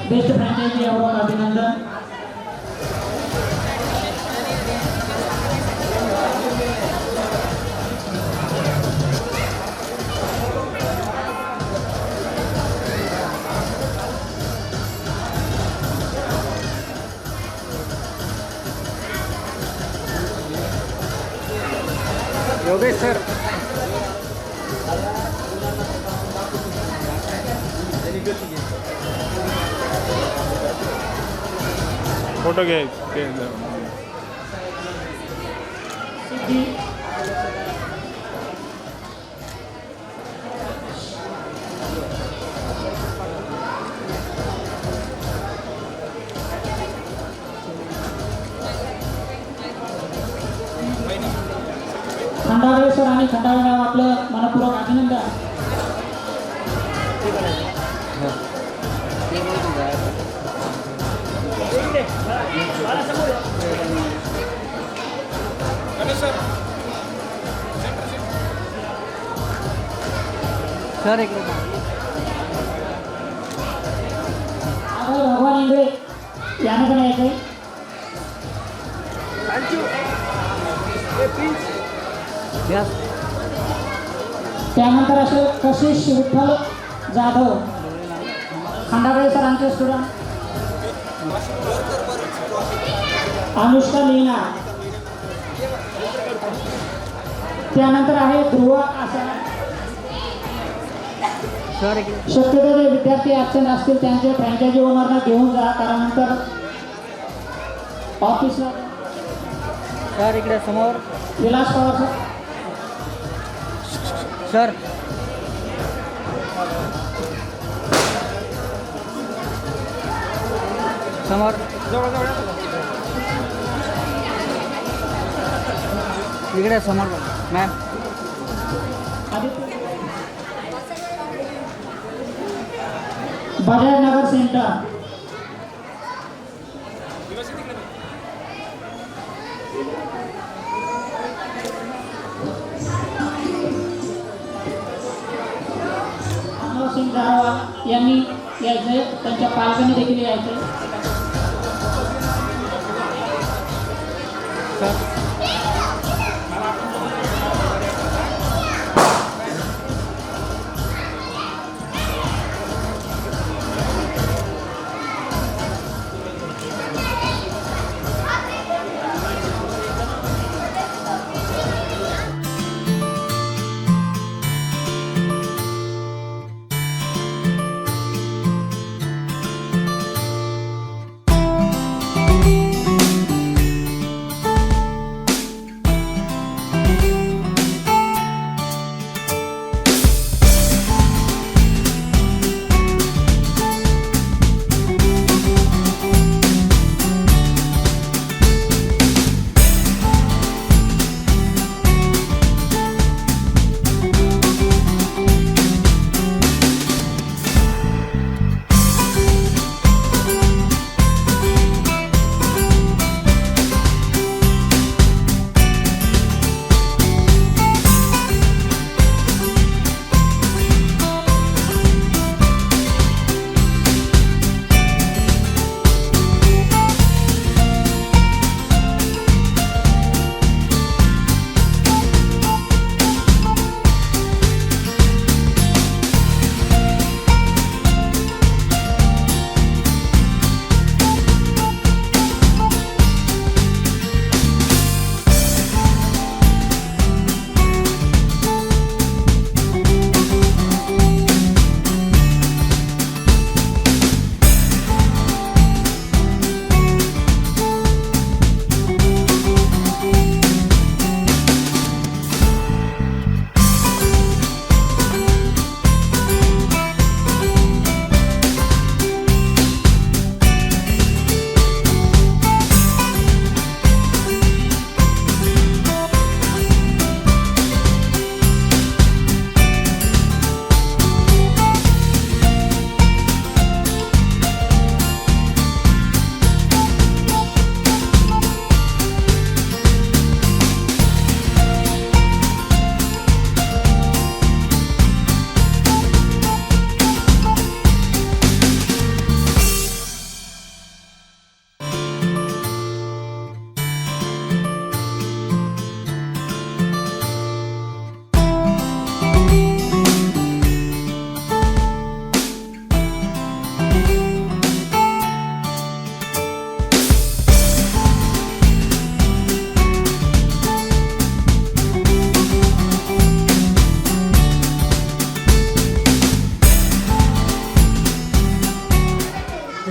Best franchise award अभिनंदन. Yogesh sir. Photo घे. सिद्धी Khandagale sir आणि खंडागळे गाव आपलं मनपूर्वक अभिनंदन. सर एक आता भगवान इंगळे यानं पण यायचंय. त्यानंतर असे कशिश विठ्ठल जाधव खंडागळे सरांचे स्टुडंट. अनुष्का लीना. त्यानंतर आहे ध्रुव आसाळ. सर एक शक्यतो जे विद्यार्थी ॲबसेंट असतील त्यांचे फ्रँचायझी ओनरना घेऊन जा, कारण नंतर ऑफिसला. सर इकडे समोर. विलास पवार सर. सर समोर. इकडे समोर मॅम. बजाज नगर सेंटर. अमोल सिंग जारवाल यांनी यायचंय, त्यांच्या पालकांनी देखील यायचंय. सर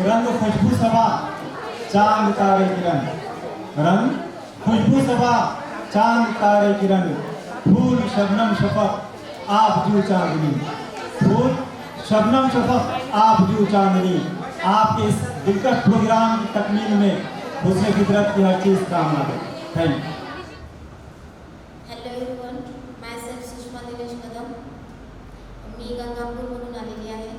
रंग खुशबू सबा चांद तारे किरण, रंग खुशबू सबा चांद तारे किरण, फूल शबनम शफक आप जू चांदनी, फूल शबनम शफक आप जू चांदनी। आपके इस दिलकश प्रोग्राम की तकमील में हुस्न फितरत की हर चीज़ काम आए। Thank you. Hello everyone, myself Sushma Dinesh Kadam. मी गंगापूरमधून आलेली आहे.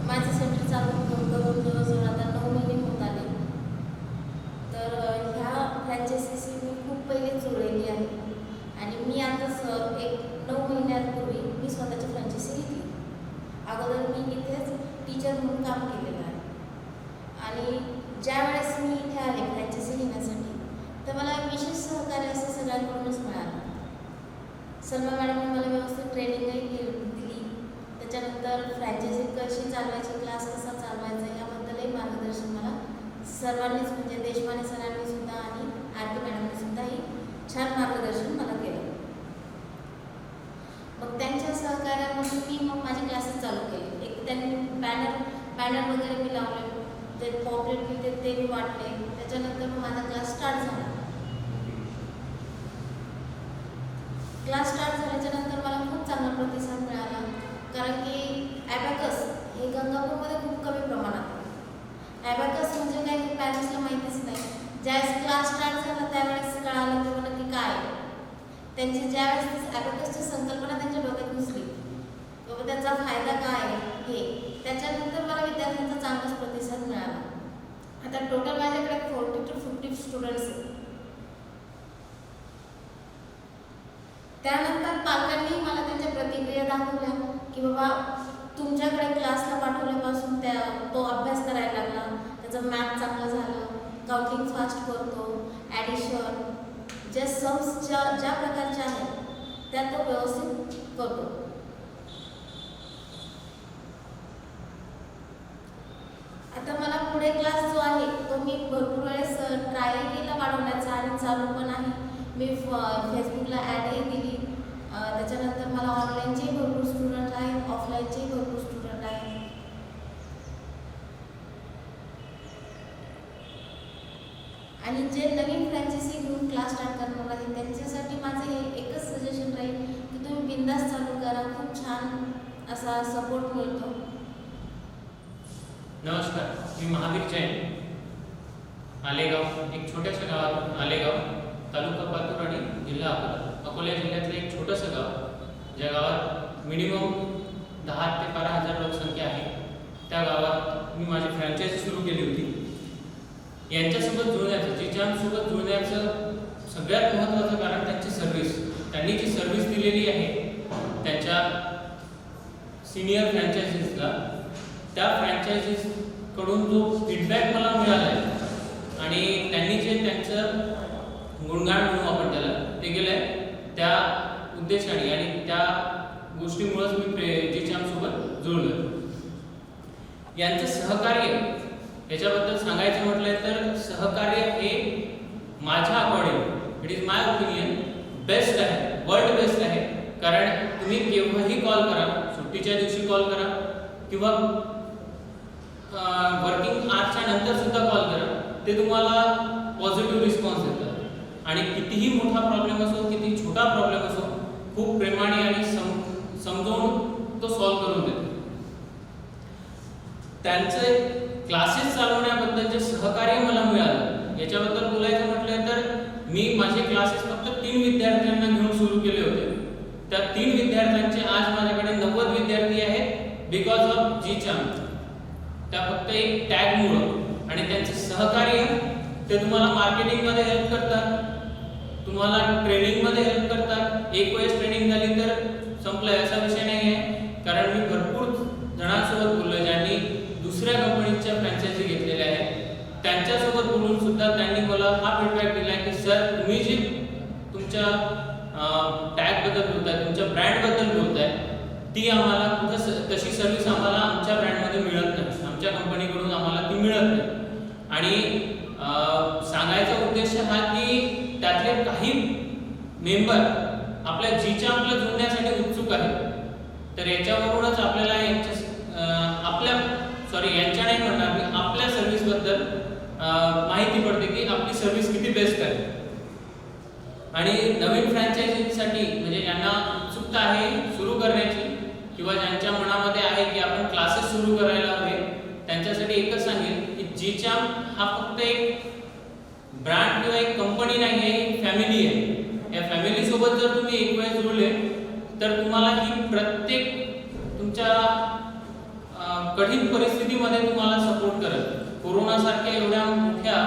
माझं सेंटर चालू करून जवळजवळ आता 9 महिने होत आले. तर ह्या फ्रँचायझीशी मी खूप पहिले जोडलेली आहे आणि मी आता एक 9 महिन्यांपूर्वी मी स्वतःची फ्रँचायझी घेतली. अगोदर मी इथेच टीचर म्हणून काम केलेलं आहे आणि ज्या वेळेस मी इथे आले फ्रँचायझी घेण्यासाठी तर मला विशेष सहकार्य असं सगळ्यांकडूनच मिळालं. सलमा मॅडमने मला व्यवस्थित ट्रेनिंगही दिली. त्याच्यानंतर फ्रँचायझी कशी चालवायची, क्लास कसा चालवायचा याबद्दलही मार्गदर्शन मला सर्वांनीच म्हणजे देशपांडे सरांनी सुद्धा आणि आर.के. मॅडमने सुद्धाही छान मार्गदर्शन मला केलं. मग त्यांच्या सहकार्यामधून मी मग माझे क्लासेस चालू केले. एक त्यांनी बॅनर वगैरे मी लावले, जे पॉम्पलेट मी ते मी वाटले. त्याच्यानंतर मग माझा क्लास स्टार्ट झाला. क्लास स्टार्ट झाल्याच्यानंतर मला खूप चांगला प्रतिसाद मिळाला, कारण की ॲबॅकस हे गंगापूरमध्ये खूप कमी प्रमाणात आहे. ॲबॅकस म्हणजे काय हे पॅरेंट्सला माहितीच नाही. ज्यावेळेस क्लास स्टार्ट झाला त्यावेळेस कळालं की मला नक्की काय आहे. त्यांची ज्यावेळेस ॲबॅकसची संकल्पना त्यांच्या डोक्यात घुसली, बाबा त्याचा फायदा काय आहे हे, त्याच्यानंतर मला विद्यार्थ्यांचा चांगलाच प्रतिसाद मिळाला. आता टोटल माझ्याकडे 40 to 50 स्टुडंट्स आहेत. त्यानंतर पालकांनी मला त्यांच्या प्रतिक्रिया दाखवल्या की बाबा तुमच्याकडे क्लासला पाठवल्यापासून तो अभ्यास करायला लागला, त्याचं मॅथ चांगलं झालं, काउंटिंग फास्ट करतो, ॲडिशन ज्या सम्स ज्या प्रकारच्या आहेत त्या तो व्यवस्थित करतो. आता मला पुढे क्लास जो आहे तो मी भरपूर वेळेस ट्राय केला वाढवण्याचा आणि चालू पण आहे. मी फेसबुकला ॲडही दिली. त्याच्यानंतर मला ऑनलाईनचेही भरपूर स्टुडंट आहेत, ऑफलाईनचेही भरपूर स्टुडंट आहेत. आणि जे नवीन फ्रँचायझी घेऊन क्लास स्टार्ट करणार आहे त्यांच्यासाठी माझं हे एकच सजेशन राहील की तुम्ही बिंदास चालू करा. खूप छान असा सपोर्ट मिळतो. नमस्कार, मी महावीर जैन, आलेगाव, एक छोट्याशा गावातून, आलेगाव, तालुका पातूर आणि जिल्हा अकोला. अकोला जिल्ह्यातलं एक छोटंसं गाव, ज्या गावात मिनिमम 10 ते 12,000 लोकसंख्या आहे. त्या गावात मी माझी फ्रँचायझी सुरू केली होती. यांच्यासोबत जुळण्याचं, जीचामसोबत जुळण्याचं सगळ्यात महत्त्वाचं कारण त्यांची सर्व्हिस. त्यांनी जी सर्व्हिस दिलेली आहे त्यांच्या सिनियर फ्रँचायझीजला, त्या फ्रँचायझीजकडून जो फीडबॅक मला मिळाला आहे आणि त्यांनी जे त्यांचं गुणगान म्हणू आपण त्याला ते केलं आहे, त्या उद्देशाने आणि त्या गोष्टीमुळंच मी जीचामसोबत जुळलो. यांचं सहकार्य याच्याबद्दल सांगायचं म्हटलं तर सहकार्य हे माझ्या according, it is my opinion, best आहे, वर्ल्ड बेस्ट आहे. कारण तुम्ही केव्हाही कॉल करा, सुट्टीच्या दिवशी कॉल करा किंवा वर्किंग आवर्सच्या नंतर सुद्धा कॉल करा, ते तुम्हाला पॉझिटिव्ह रिस्पॉन्स देतात आणि कितीही मोठा प्रॉब्लेम असो, किती छोटा प्रॉब्लेम असो, खूप प्रेमाने आणि समजावून तो सॉल्व्ह करून देतात. त्यांचे क्लासेस चालवण्याबद्दलचे सहकार्य मला मिळालं. याच्याबद्दल बोलायचं म्हटलं तर मी माझे क्लासेस फक्त 3 विद्यार्थ्यांना घेऊन सुरू केले होते. त्या 3 विद्यार्थ्यांचे आज माझ्याकडे 90 विद्यार्थी आहेत बिकॉज ऑफ जीचाम. त्या फक्त एक टॅगमुळं आणि त्यांचे सहकार्य ते तुम्हाला मार्केटिंगमध्ये हेल्प करतात, तुम्हाला ट्रेनिंगमध्ये हेल्प करतात. एक वेळेस ट्रेनिंग झाली तर संपलं असा विषय नाही आहे. कारण मी भरपूर जणांसोबत बोललो ज्यांनी दुसऱ्या कंपनीच्या फ्रँचायझी घेतलेल्या आहेत. त्यांच्यासोबत बोलून सुद्धा त्यांनी मला हा फीडबॅक दिला की सर तुम्ही जी तुमच्या टॅगबद्दल बोलताय, तुमच्या ब्रँडबद्दल बोलताय, ती आम्हाला कुठं तशी सर्व्हिस आम्हाला आमच्या ब्रँडमध्ये मिळत नाही, आमच्या कंपनीकडून आम्हाला ती मिळत नाही. आणि सांगायचा उद्देश हा की त्यातले काही मेंबर आपल्या जीचामला जुळण्यासाठी उत्सुक आहेत. तर याच्यावरूनच आपल्याला यांच्या नाही म्हणणार मी, आपल्या सर्व्हिसबद्दल माहिती पडते की आपली सर्व्हिस किती बेस्ट आहे. आणि नवीन फ्रँचायझीसाठी म्हणजे ज्यांना उत्सुकता आहे सुरू करण्याची किंवा ज्यांच्या मनामध्ये आहे की आपण क्लासेस सुरू करायला हवे, त्यांच्यासाठी एकच सांगेन की जीचाम हा फक्त एक ब्रँड किंवा एक कंपनी नाही आहे, एक फॅमिली आहे. या फॅमिलीसोबत जर तुम्ही एक वेळ जुळले तर तुम्हाला ही प्रत्येक तुमच्या कठीण परिस्थितीमध्ये तुम्हाला सपोर्ट करेल. कोरोनासारख्या एवढ्या मोठ्या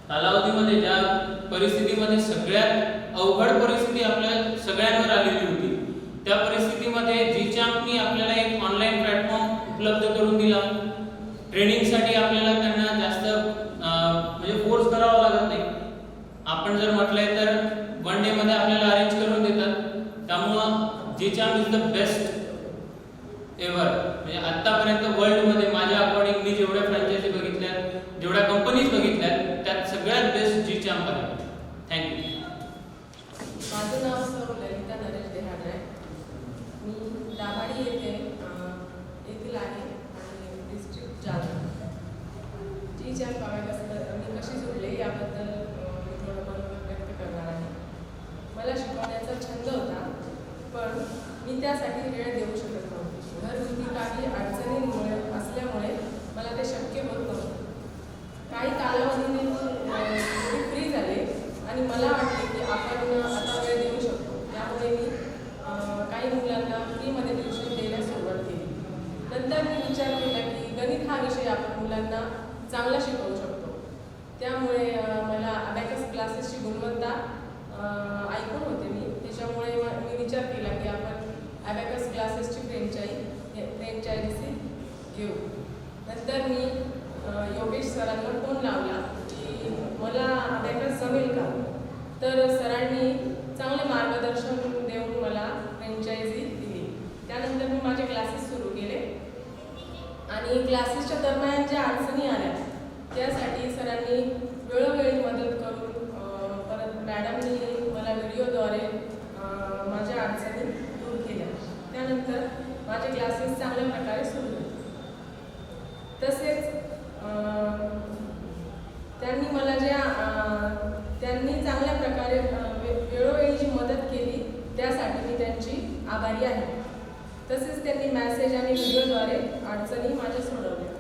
कालावधीमध्ये ज्या परिस्थितीमध्ये सगळ्यात अवघड परिस्थिती आपल्या सगळ्यांवर आलेली होती, त्या परिस्थितीमध्ये जीचामनी आपल्याला एक ऑनलाईन प्लॅटफॉर्म उपलब्ध करून दिला. ट्रेनिंगसाठी आपल्याला त्यांना जास्त म्हणजे फोर्स करावा लागत नाही. आपण जर म्हटलंय तर 1 डे मध्ये आपल्याला अरेंज करून देतात. त्यामुळं जीचाम इज द बेस्ट एव्हर. म्हणजे आतापर्यंत वर्ल्डमध्ये माझ्या अकॉर्डिंग मी जेवढ्या फ्रँचायझी बघितल्यात, जेवढ्या कंपनीज बघितल्यात, त्यात सगळ्यात बेस्ट जीचाम आहे. थँक्यू. माझं नाव सौ ललिता नरेश देहाडे आहे. मी दाभाडी येथील आहे आणि डिस्ट्रिक्ट जालना. जीचाम बागायतदार मी कशी जुळले याबद्दल मी थोडं मनोगत व्यक्त करणार आहे. मला शिकवण्याचा छंद होता, पण मी त्यासाठी वेळ देऊ शकत नव्हते. घरगुती काही अडचणींमुळे असल्यामुळे मला ते शक्य होत नव्हतं. काही कालावधीने मी फ्री झाले आणि मला वाटले की आपण आता वेळ देऊ शकतो. त्यामुळे मी काही मुलांना फ्रीमध्ये ट्युशन द्यायला सुरुवात केली. नंतर मी विचार केला की गणित हा विषय आपण मुलांना चांगला शिकवू शकतो. त्यामुळे मला अबॅकस क्लासेसची गुणवत्ता ऐकून होते मी. त्याच्यामुळे मी विचार केला की आपण अबॅकस क्लासेसची फ्रँचायझी घेऊ. नंतर मी योगेश सरांना फोन लावला की मला अबॅकस जमेल का. तर सरांनी चांगले मार्गदर्शन देऊन मला फ्रँचायझी दिली. त्यानंतर मी माझे क्लासेस सुरू केले आणि क्लासेसच्या दरम्यान ज्या अडचणी आल्या त्यासाठी सरांनी वेळोवेळी मदत करून परत मॅडमनी मला व्हिडिओद्वारे माझ्या अडचणी दूर केल्या. त्यानंतर माझे क्लासेस चांगल्या प्रकारे सुरू झाले. तसेच त्यांनी चांगल्या प्रकारे वेळोवेळी जी मदत केली त्यासाठी मी त्यांची आभारी आहे. तसेच त्यांनी मॅसेज आणि व्हिडिओद्वारे अडचणी माझ्या सोडवल्या.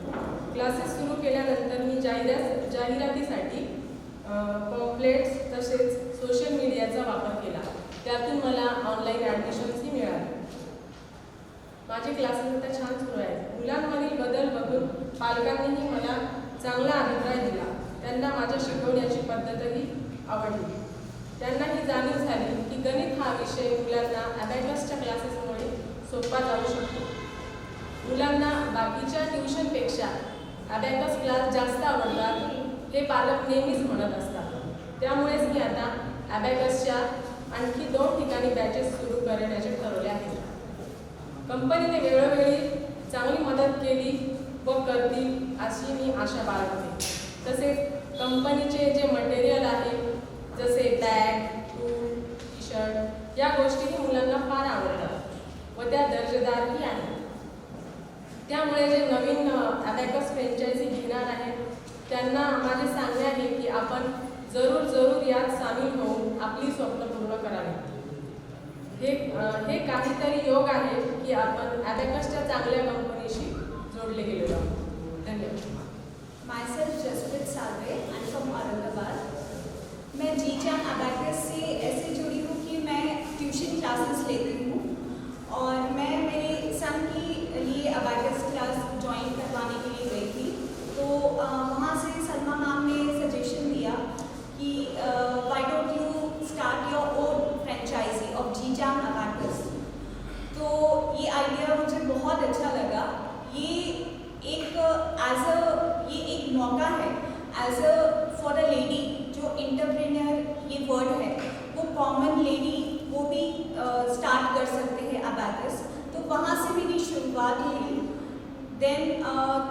क्लासेस सुरू केल्यानंतर मी जाहिरातीसाठी पॉम्पलेट्स तसेच सोशल मीडियाचा वापर केला. त्यातून मला ऑनलाईन ॲडमिशन्सही मिळाले. माझे क्लासेस आता छान सुरू आहेत. मुलांमधील बदल बघून पालकांनीही मला चांगला अभिप्राय दिला. त्यांना माझ्या शिकवण्याची पद्धतही आवडली. त्यांना ही जाणीव झाली की गणित हा विषय मुलांना अबॅकसच्या क्लासेसमुळे सोपा जाऊ शकतो. मुलांना बाकीच्या ट्युशनपेक्षा अबॅकस क्लास जास्त आवडतात हे पालक नेहमीच म्हणत असतात. त्यामुळेच मी आता अबॅकसच्या आणखी 2 ठिकाणी बॅचेस सुरू करण्याचे ठरवले आहे. कंपनीने वेळोवेळी चांगली मदत केली व करतील अशी मी आशा बाळगते. तसेच कंपनीचे जे मटेरियल आहे जसे बॅग, टूल, टी शर्ट या गोष्टीही मुलांना फार आवडतात व त्या दर्जेदारही आहेत. त्यामुळे जे नवीन अबॅकस फ्रँचायझी घेणार आहेत त्यांना माझे सांगणे आहे की आपण जरूर यात सामील होऊन आपली स्वप्न पूर्ण करावी. हे काहीतरी योग आहे की आपण अबॅकसच्या चांगल्या कंपनीशी जोडले गेलेलो आहोत. धन्यवाद. Myself Jasprit Salve and from Aurangabad. मैं जीचाम अबैकस से ऐसे जुड़ी हूँ कि मैं ट्यूशन क्लासेस लेती हूँ और मैं मेरे सन के लिए अबैकस क्लास ज्वाइन करवाने के लिए गई थी. तो वहाँ से सलमा मैम ने सजेशन दिया कि why don't you start your own franchisee of जीचाम अबैकस. तो ये आइडिया मुझे बहुत अच्छा लगा. ये एक मौका है as a for a lady जो एंटरप्रेन्योर ये वर्ड है वो कॉमन लेडी वो भी स्टार्ट कर सकते हैं अबैकस. तो वहाँ से मेरी शुरुआत हुई. देन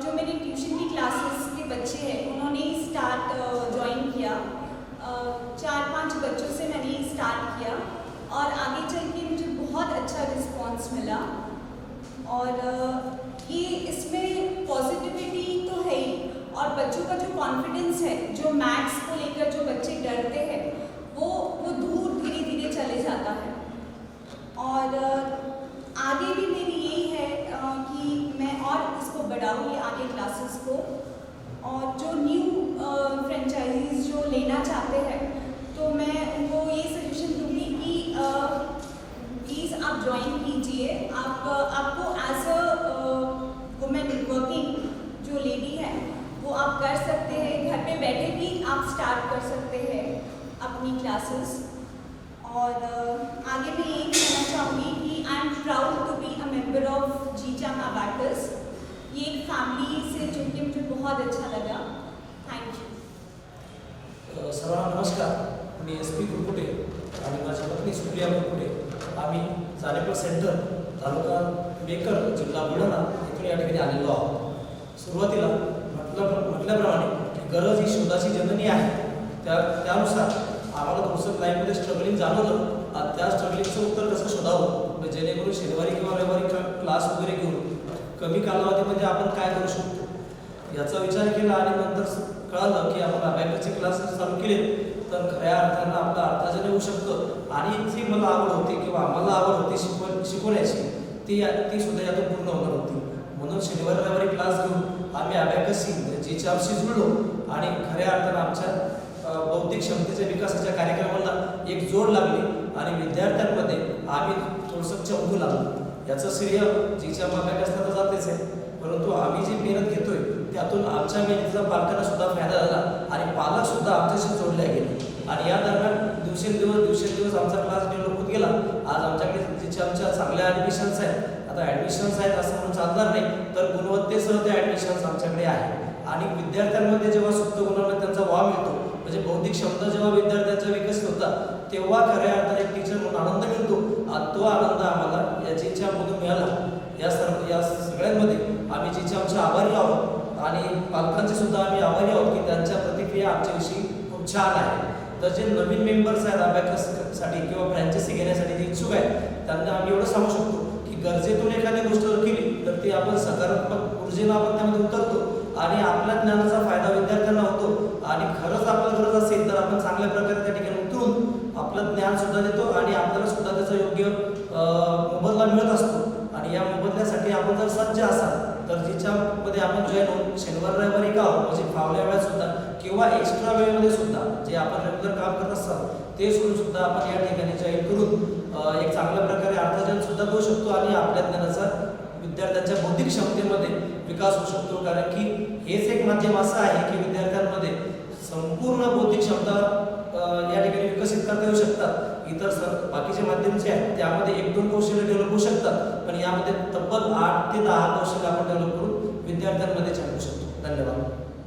जो मेरे ट्यूशन की क्लासेस के बच्चे हैं उन्होंने स्टार्ट ज्वाइन किया. 4-5 बच्चों से मैंने स्टार्ट किया और आगे चल के मुझे बहुत अच्छा रिस्पांस मिला। और ये इसमें पॉजिटिविटी तो है ही, और बच्चों का जो कॉन्फिडेंस है, जो मैथ्स को लेकर जो बच्चे डरते हैं वो दूर धीरे धीरे चले जाता है। और आगे भी मेरी यही है कि मैं और इसको बढ़ाऊँ, ये आगे क्लासेस को। और जो न्यू फ्रेंचाइजीज जो लेना चाहते हैं तो मैं उनको ये सजेशन दूँगी कि प्लीज़ आप ज्वाइन कीजिए। आपको एज अ वुमेन वर्किंग जो लेडी है वो आप कर सकते हैं, घर पे बैठे भी आप स्टार्ट कर सकते हैं अपनी क्लासेस। और आगे मैं यही कहना चाहूँगी कि I am proud to be a member of जीचाम अबैकस। ये एक फैमिली से जुड़ के मुझे बहुत अच्छा लगा। Thank you. सर्वांना नमस्कार, मी SP कुरकुटे आणि माझी पत्नी सुप्रिया कुरकुटे, आम्ही जानेपूर सेंटर, तालुका मेकर, जिल्हा बुलढाणा इथून या ठिकाणी आलेलो आहोत। सुरुवातीला म्हटल्याप्रमाणे गरज ही शोधाची जननी आहे, त्यानुसार आम्हाला थोडंसं लाईफमध्ये स्ट्रगलिंग जाणवलं। त्या स्ट्रगलिंगचं उत्तर कसं शोधावं, जेणेकरून शनिवारी किंवा रविवारी क्लास वगैरे घेऊन कमी कालावधीमध्ये आपण काय करू शकतो याचा विचार केला। आणि नंतर कळालं की आपण अबॅकसचे क्लासेस चालू केले तर खऱ्या अर्थानं आपलं अर्थार्जन होऊ शकतं। आणि जी मला आवड होती किंवा आम्हाला आवड होती शिकवण्याची, ती सुद्धा यातून पूर्ण होणार होती। म्हणून शनिवारी रविवारी क्लास घेऊन आम्ही अबॅकसशी जीचामशी जुळलो आणि खऱ्या अर्थानं आमच्या बौद्धिक क्षमतेच्या विकासाच्या कार्यक्रमाला एक जोड लागली आणि विद्यार्थ्यांमध्ये आम्ही थोडंसं चमकू लागलो। याचं श्रेय जीचाम अबॅकसला तर जातेच आहे, परंतु आम्ही जी मेहनत घेतोय त्यातून आमच्या मेहनतीचा पालकांना सुद्धा फायदा झाला आणि पालक सुद्धा आमच्याशी जोडले गेले। आणि या दरम्यान दिवसेंदिवस आमचा क्लास डेव्हलप होत गेला। आज आमच्याकडे जीचामच्या चांगल्या ॲडमिशन्स आहेत। आता ॲडमिशन्स आहेत असं म्हणून चालणार नाही, तर गुणवत्तेसह ते ॲडमिशन्स आमच्याकडे आहे। आणि विद्यार्थ्यांमध्ये जेव्हा सुप्त गुणांमध्ये त्यांचा वाव मिळतो, म्हणजे बौद्धिक क्षमता जेव्हा विद्यार्थ्यांच्या विकसित होतात, तेव्हा खऱ्या अर्थाने एक टीचर म्हणून आनंद मिळतो आणि तो आनंद आम्हाला या जीचाममधून मिळाला। या सगळ्यांमध्ये आम्ही जीचामचे आभारी आहोत आणि पालकांचे सुद्धा आम्ही आभारी आहोत की त्यांच्या प्रतिक्रिया आमच्याविषयी खूप छान आहे। तर जे नवीन मेंबर्स आहेत अबॅकससाठी किंवा फ्रँचायसी घेण्यासाठी जे इच्छुक आहेत त्यांना आम्ही एवढं सांगू शकतो की गरजेतून एखादी गोष्ट केली तर ती आपण सकारात्मक ऊर्जेनं आपण त्यामध्ये उतरतो आणि आपल्या ज्ञानाचा फायदा विद्यार्थ्यांना होतो। आणि खरंच आपल्याला गरज असेल तर आपण चांगल्या प्रकारे त्या ठिकाणी उतरून आपलं ज्ञान सुद्धा देतो आणि आपल्याला सुद्धा त्याचा योग्य मोबदला मिळत असतो। आणि या मोबदल्यासाठी आपण जर सज्ज असाल तर जीचाममध्ये आपण जॉईन होऊन शनिवार रविवारी का म्हणजे फावल्या वेळात सुद्धा किंवा एक्स्ट्रा वेळेमध्ये सुद्धा जे आपण रेग्युलर काम करत असतात ते सोडून सुद्धा आपण या ठिकाणी जॉईन करून एक चांगल्या प्रकारे अर्थार्जन सुद्धा करू शकतो आणि आपल्या ज्ञानाचा विद्यार्थ्यांच्या बौद्धिक क्षमतेमध्ये विकास होऊ शकतो। कारण की हेच एक माध्यम असं आहे की विद्यार्थ्यांमध्ये संपूर्ण बौद्धिक क्षमता या ठिकाणी विकसित करता येऊ शकतात। इतर बाकीचे माध्यम जे आहेत त्यामध्ये 1-2 कौशल्य डेव्हलप होऊ शकतात, पण यामध्ये तब्बल 8 ते 10 कौशल्य आपण डेव्हलप करून विद्यार्थ्यांमध्ये छापू शकतो। धन्यवाद।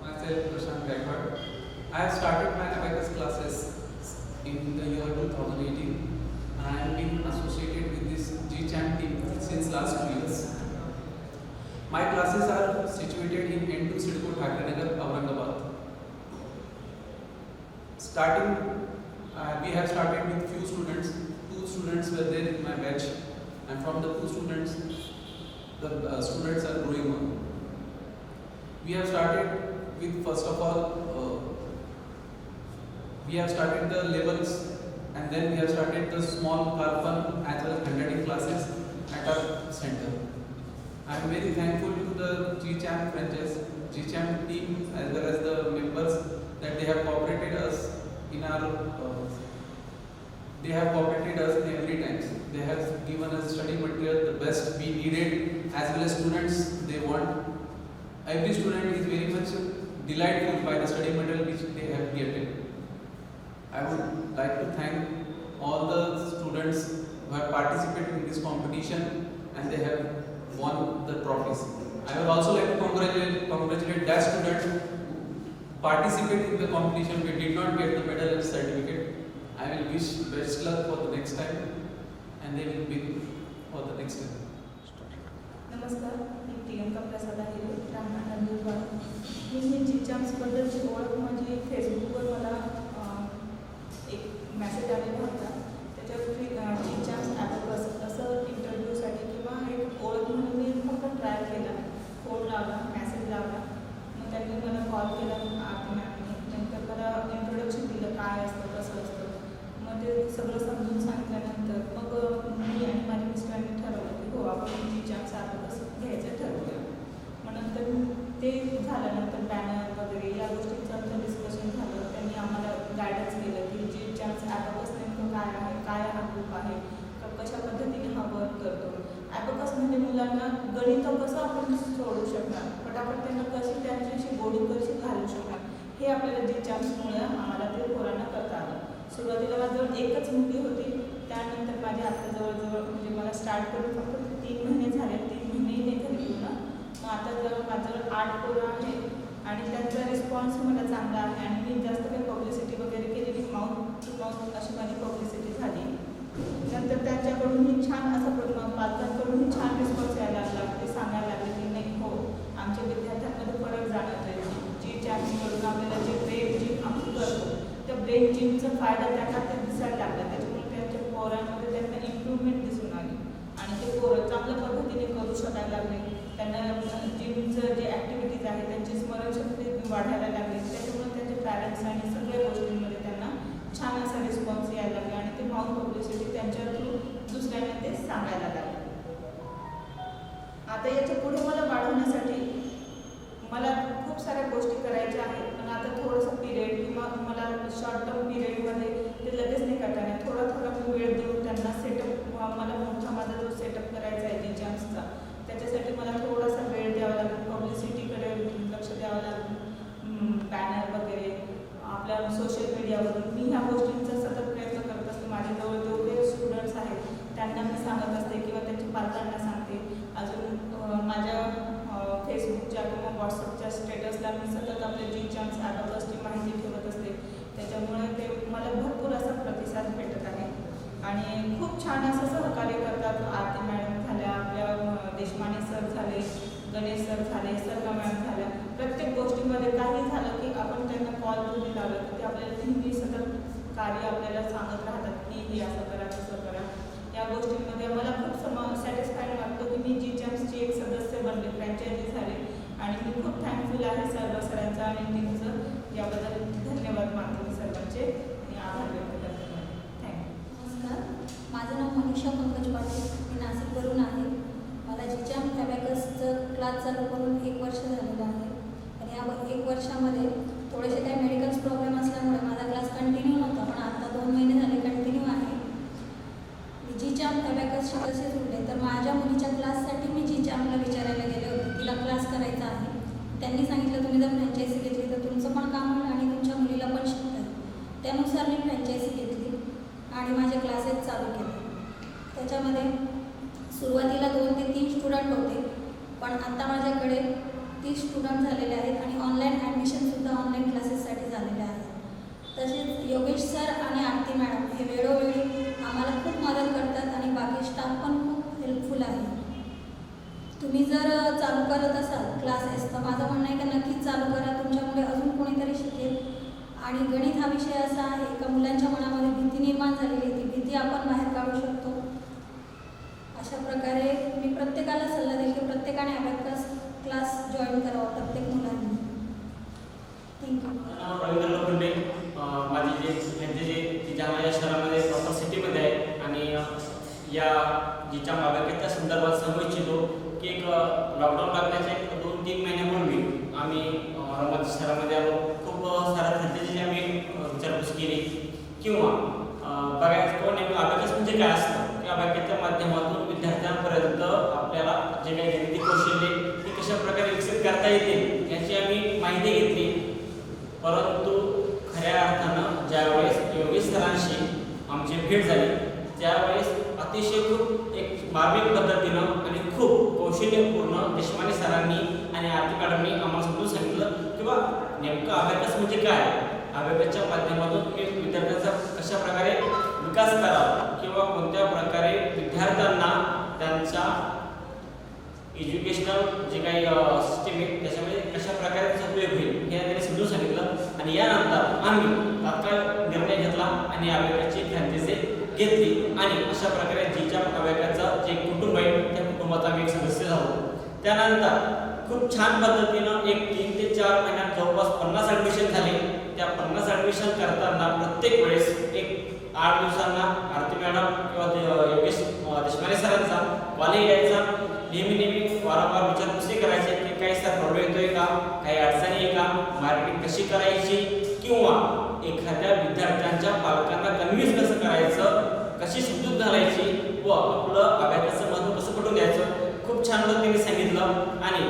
Myself Prashant Gaikwad. I have started my abacus classes in the year 2018. I have been associated with this GCham team since last 2 years. My classes are situated in N2 Sidco Thakrinagar, Aurangabad. We have started with few students. 2 students were there in my batch, and from the 2 students, the students are growing on. We have started with, first of all, we have started the levels, and then we have started the small carbon as well as handwriting classes at our center. I am very thankful to the GCham franchise, GCham team as well as the members that they have cooperated us in our. They have cooperated us in every times. They have given us study material the best we needed as well as students they want. Every student is very much delightful by the study material which they have getting. I would like to thank all the students who have participated in this competition and they have won the trophies. I would also like to congratulate that student who participated in the competition but did not get the medal and certificate. I will wish best luck for the next time and they will win for the next time. नमस्कार, मी प्रियंका प्रसाद आहे, राहणार नंदुरबार. मी जीचाम्सबद्दलची ओळख म्हणजे फेसबुकवर मला एक message आलेला होता, त्याच्यावरती जीचाम्स अबॅकस असं चॅम्प्स अबॅकस घ्यायचं ठरवलं. मग नंतर ते झाल्यानंतर बॅनर वगैरे या गोष्टींचं आमचं डिस्कशन झालं. त्यांनी आम्हाला गायडन्स केलं की जी चॅम्प्स अबॅकस नेमकं काय आहे, काय हा ग्रुप आहे, कशा पद्धतीने हा वर्क करतो. अबॅकस म्हणजे मुलांना गणित कसं आपण सोडू शकणार, पटापट त्यांना कशी त्यांच्याशी गोडी कशी घालू शकणार, हे आपल्याला जी चॅम्प्समुळे आम्हाला ते पोरांना करता आलं. सुरुवातीला माझ्याजवळ एकच मुलगी होती, त्यानंतर माझ्या आता जवळजवळ म्हणजे मला स्टार्ट करून फक्त 3 महिने झाले, 3 महिनेही नाही झाले पूर्ण. मग आता जवळ माझ्याजवळ 8 पोरं आहेत आणि त्यांचा रिस्पॉन्स मला चांगला आहे आणि मी जास्त काही पब्लिसिटी वगैरे केलेली, माउथ टू माउथ अशी माझी पब्लिसिटी झाली. नंतर त्यांच्याकडूनही छान असं पालकांकडूनही छान रिस्पॉन्स यायला लागला. ते सांगायला लागले की नाही हो, आमच्या विद्यार्थ्यांमध्ये फरक जाणवतो आहे. जी चॅम्प्सकडून आपल्याला जे ब्रेन जिम आपण करतो, त्या ब्रेन जिमचा फायदा त्यांना ते दिसायला लागला. त्याच्यामुळे त्यांच्या पोरांमध्ये त्यांना इम्प्रूव्हमेंट दिसून आली आणि ते पोरं चांगल्या पद्धतीने करू शकायला लागले. त्यांना जिमचं जे ॲक्टिव्हिटीज आहे त्यांची स्मरणशक्ती वाढायला लागली. त्याच्यामुळे त्यांचे पॅरेंट्स आणि सगळ्या गोष्टींमध्ये त्यांना छान असा रिस्पॉन्स यायला लागला आणि ते माउथ पब्लिसिटी त्यांच्या थ्रू दुसऱ्यांना ते सांगायला लागले. आता याच्या पुढे मला वाढवण्यासाठी मला खूप साऱ्या गोष्टी करायच्या आहेत, पण आता थोडंसं पिरियड किंवा मला शॉर्ट टर्म पिरियडमध्ये ते लगेच नाही करता येणार. थोडा मी वेळ देऊन त्यांना सेटअप, मला मोठा माझा जो सेटअप करायचा आहे जी चॅम्प्सचा, त्याच्यासाठी मला थोडासा वेळ द्यावा लागेल. पब्लिसिटीकडे लक्ष द्यावं लागेल, बॅनर वगैरे आपल्या सोशल मीडियावरून मी ह्या गोष्टींचा सतत प्रयत्न करत असते. माझ्याजवळ जेवढे स्टुडंट्स आहेत त्यांना मी सांगत असते किंवा त्यांच्या पालकांना सांगते. अजून माझ्या फेसबुकच्या किंवा व्हॉट्सअपच्या स्टेटसला मी सतत आपले जी चॅम्प्स अबॅकसची माहिती ठेवत असते. त्याच्यामुळे ते मला भरपूर असा प्रतिसाद भेटत आहे आणि खूप छान असं सहकार्य करतात. आरती मॅडम झाल्या, आपल्या देशमाने सर झाले, गणेश सर झाले, सर्व मॅम झाल्या. प्रत्येक गोष्टीमध्ये काही झालं की आपण त्यांना कॉल करून लावलं की ते आपल्याला नेहमी सतत कार्य आपल्याला सांगत राहतात की हे असं करा, तसं करा. या गोष्टींमध्ये मला खूप सॅटिस्फाईड वाटतं की मी जी चॅम्प्सची एक सदस्य बनले, फ्रँचायझी झाले आणि मी खूप थँकफुल आहे सर्व सरांचं आणि टीमचं. याबद्दल धन्यवाद मानते मी सर्वांचे आणि आभार व्यक्त करते. थँक्यू. नमस्कार, माझं नाव मनीषा पंकज पाटील, मी नाशिकवरून आहे. मला जी चॅम्प अबॅकसचं क्लास चालू करून 1 वर्ष झालेलं आहे आणि या 1 वर्षामध्ये थोडेसे काही मेडिकल्स प्रॉब्लेम असल्यामुळे माझा क्लास कंटिन्यू नव्हता, पण आता 2 महिने झाले कंटिन्यू आहे. मी जी चॅम्प अबॅकसचे कसे जुळले तर माझ्या मुलीच्या क्लाससाठी मी जी चॅम्पला विचारायला गेले होते, तिला क्लास करायचा आहे. त्यांनी सांगितलं तुम्ही जर फ्रँचायझी घेतली तर तुमचं पण काम होईल आणि तुमच्या मुलीला पण शिकता येईल. त्यानुसार मी फ्रँचायझी घेतली आणि माझे क्लासेस चालू केले. त्याच्यामध्ये सुरुवातीला 2 ते 3 स्टुडंट होते, पण आता माझ्याकडे 30 स्टुडंट झालेले आहेत आणि ऑनलाईन ॲडमिशनसुद्धा ऑनलाईन क्लासेससाठी झालेले आहेत. तसेच योगेश सर आणि आरती मॅडम हे वेळोवेळी आम्हाला खूप मदत करतात आणि बाकी स्टाफ पण खूप हेल्पफुल आहे. तुम्ही जर चालू करत असाल क्लासेस तर माझं म्हणणं आहे की नक्कीच चालू करा. तुमच्यामुळे अजून कोणीतरी शिकेल. आणि गणित हा विषय असा आहे का मुलांच्या मनामध्ये भीती निर्माण झालेली आहे, ती भीती आपण बाहेर काढू शकतो. अशा प्रकारे मी प्रत्येकाला सल्ला देईल की प्रत्येकाने अबॅकस क्लास जॉईन करावा, प्रत्येक मुलांनी. थँक्यू. नाव रवींद्र लोखंडे. माझी ज्या माझ्या शहरामध्ये प्रॉपर सिटीमध्ये आहे आणि या जिच्या अबॅकसच्या संदर्भात सांगू इच्छितो की एक लॉकडाऊन लागण्याच्या 2-3 महिन्यापूर्वी आम्ही औरंगाबाद शहरामध्ये आलो. खूप साऱ्या फॅसिलिटीची आम्ही विचारपूस केली किंवा बघायचं कोण नेमकं अबॅकस म्हणजे काय असतं की अबॅकसच्या माध्यमातून विद्यार्थ्यांपर्यंत आपल्याला जे काही गणिती कौशल्य ते कशा प्रकारे विकसित करता येतील याची आम्ही माहिती घेतली. परंतु खऱ्या अर्थानं ज्यावेळेस योगेश सरांशी आमची भेट झाली त्यावेळेस अतिशय खूप एक मार्मिक पद्धतीनं आणि खूप कौशल्यपूर्ण देशमाने सरांनी आणि आरती मॅडमनी आम्हाला समजून सांगितलं किंवा नेमकं अबॅकस म्हणजे काय, अबॅकसच्या माध्यमातून तुम्ही विद्यार्थ्यांचा कशा प्रकारे विकास करावा किंवा कोणत्या प्रकारे विद्यार्थ्यांना त्यांच्या एज्युकेशनल जे काही सिस्टीम आहे त्याच्यामध्ये कशा प्रकारे त्याचा उपयोग होईल हे त्यांनी समजून सांगितलं आणि यानंतर आम्ही तात्काळ निर्णय घेतला आणि अबॅकसची फ्रँचायझी घेतली आणि अशा प्रकारे जीच्या अबॅकसचा जे कुटुंब आहे त्या कुटुंबाचा आम्ही एक सदस्य झालो. त्यानंतर खूप छान पद्धतीनं एक 3 ते 4 महिन्यात जवळपास 50 ॲडमिशन झाले. त्या 50 ॲडमिशन करताना प्रत्येक वेळेस एक 8 दिवसांना आरती मॅडम किंवा योगेश देशमाने सरांचा कॉल यायचा नेहमी वारंवार विचारपूसही करायचे की काही सर प्रॉब्लेम येतोय का, काही अडचणी आहे का, मार्केटिंग कशी करायची, किंवा एखाद्या विद्यार्थ्यांच्या पालकांना कन्व्हिन्स कसं करायचं, कशी समजूत घालायची व आपलं अभ्यासाचं महत्त्व कसं पटवून द्यायचं, खूप छान पद्धतीने सांगितलं. आणि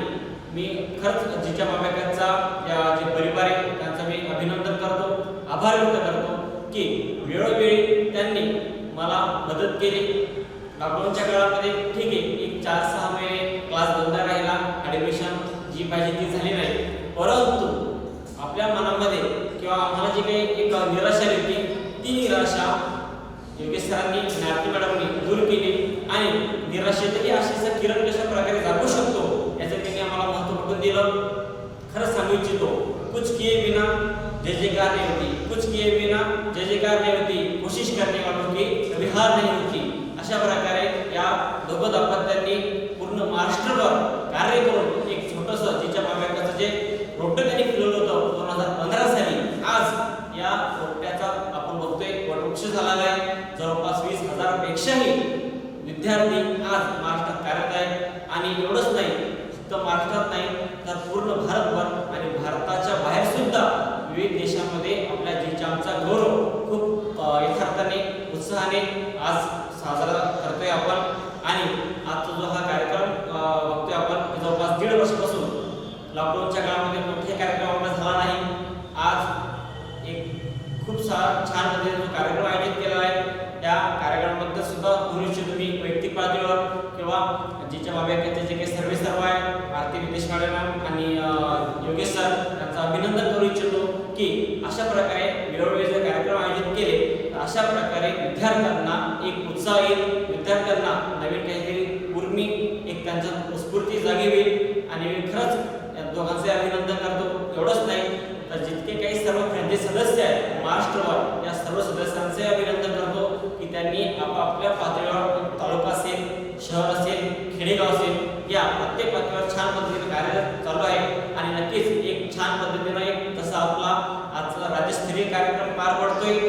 मी खरंच जीच्या अभ्यासाचा या जे परिवार आहे त्यांचं मी अभिनंदन करतो, आभार व्यक्त करतो की वेळोवेळी त्यांनी मला मदत केली. लॉकडाऊनच्या काळामध्ये ठीक आहे, एक 4-6 महिने क्लास बंद राहिला, ॲडमिशन जी पाहिजे ती झाली नाही, परंतु आपल्या मनामध्ये किंवा आम्हाला जी काही एक निराशा होती ती निराशा योगेश सरांनी आणि आरती मॅडमनी दूर केली आणि निराशेतही अशीच किरण कशा प्रकारे जागू शकतो याचं त्यांनी आम्हाला महत्त्व पटवून दिलं. खरंच सांगू इच्छितो, कुछ किए बिना जय जयकार नहीं होती, कुछ किए बिना जय जयकार नहीं होती, कोशिश करने वालों की कभी हार नहीं होती. अशा प्रकारे या दोघं दाम्पत्यांनी पूर्ण महाराष्ट्रभर कार्य करून एक छोटंसं जिच्या माव्याचं जे रोपटं त्यांनी फिरवलं होतं 2015 साली, आज या रोपट्याचा आपण बघतोय वटवृक्ष झालेला आहे. जवळपास 20,000 पेक्षाही विद्यार्थी आज महाराष्ट्रात कार्यरत आहेत. आणि एवढंच नाही, फक्त महाराष्ट्रात नाही तर पूर्ण भारतभर आणि भारताच्या बाहेर सुद्धा विविध देशामध्ये आपल्या जीचामचा गौरव खूप यथार्थाने उत्साहाने आज साजरा करतोय आपण. आणि आजचा जो हा कार्यक्रम बघतोय आपण जवळपास 1.5 वर्षापासून लॉकडाऊनच्या काळामध्ये मोठे कार्यक्रम आपला झाला नाही. आज एक खूप छान पद्धतीने जो कार्यक्रम आयोजित केला आहे त्या कार्यक्रमाबद्दल सुद्धा बोलू इच्छितो मी वैयक्तिक पातळीवर किंवा जिच्या बाबा जे काही सर्व आहे आरती विदेश मॅडम आणि योगेश सर यांचं अभिनंदन करू इच्छितो की अशा प्रकारे वेळोवेळी जर कार्यक्रम आयोजित केले तर अशा प्रकारे विद्यार्थ्यांना एक उत्साह येईल, विद्यार्थ्यांना नवीन काहीतरी उर्मी एक त्यांच्या स्फूर्ती जागी होईल. आणि मी खरंच या दोघांचे अभिनंदन करतो. एवढंच नाही तर जितके काही सर्व फ्रँचायझी सदस्य आहेत महाराष्ट्रभर या सर्व सदस्यांचे अभिनंदन करतो की त्यांनी आपापल्या पातळीवर तालुका असेल, शहर असेल, खेडेगाव असेल या प्रत्येक पातळीवर छान पद्धतीने कार्य चालू आहे. आणि नक्कीच एक छान पद्धतीने एक जसा आपला आजचा राज्यस्तरीय कार्यक्रम पार पडतोय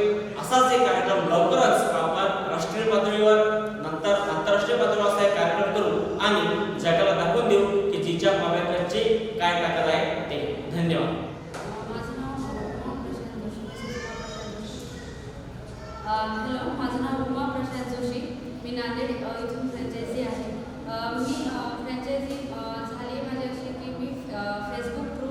असाच एक कार्यक्रम लवकरच आपण राष्ट्रीय पातळीवर नंतर आंतरराष्ट्रीय पातळीवर असा एक कार्यक्रम करू आणि जगाला दाखवून देऊ की जीच्या माव्याकडची काय ताकद आहे ते. धन्यवाद. हॅलो, माझं नाव उमा प्रशांत जोशी, मी नांदेड इथून फ्रँचायझी आहे. मी फ्रँचायझी झाली माझी अशी की मी फेसबुक थ्रू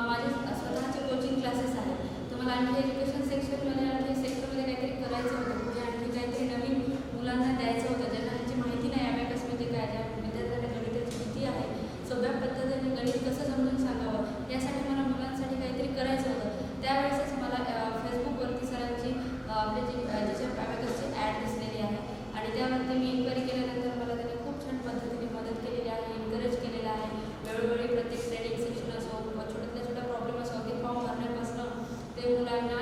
माझे स्वतःचे कोचिंग क्लासेस आहेत. तर मला आणखी एज्युकेशन सेक्शनमध्ये आणखी सेक्टरमध्ये काहीतरी करायचं होतं, म्हणजे आणखी काहीतरी नवीन मुलांना द्यायचं होतं ज्यांना ह्याची माहिती नाही अबॅकस म्हणजे काय, ज्या विद्यार्थ्यांना गणिताची भीती आहे, सोप्या पद्धतीने गणित कसं समजून सांगावं यासाठी मला मुलांसाठी काहीतरी करायचं होतं. त्यावेळेसच मला फेसबुकवरती सरांची आपले जिच्या अबॅकसची ॲड दिसलेली आहे आणि त्यावरती मी इन्क्वायरी केल्यानंतर मला त्यांनी खूप छान पद्धतीने मदत केलेली आहे, एनकरेज केलेलं आहे. वेळोवेळी प्रत्येक ट्रेनिंग सेक्शन असो किंवा छोट्यातल्या छोट्या प्रॉब्लेम असो, अगदी फॉर्म भरण्यापासून ते मुलांना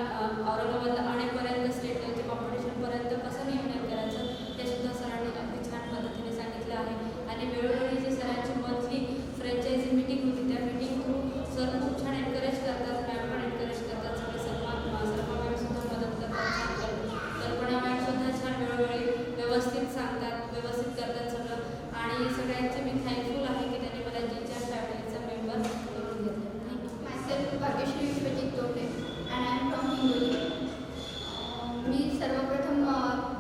औरंगाबादला आणेपर्यंत स्टेट लेवलच्या कॉम्पिटिशनपर्यंत कसं नियोजन करायचं ते सुद्धा सरांनी अगदी छान पद्धतीने सांगितलं आहे. आणि वेळोवेळी जी सरांची मंथली फ्रँचायझी मिटिंग होती त्या मिटिंग थ्रू सर खूप छान एनकरेज करतात, मॅम पण एनकरेज करतात, सगळे सलमा मॅम सुद्धा मदत करतात, छान कल्पना मॅम सुद्धा छान वेळोवेळी व्यवस्थित सांगतात, व्यवस्थित करतात सगळं. आणि सगळ्यांचे मी थँकफुल आहे की त्यांनी मला जीच्या फॅमिलीचा मेंबर करून घेतलं. Thank you. Myself Bhagyashree Vishwajit Tote and I am from Hingoli. मी सर्वप्रथम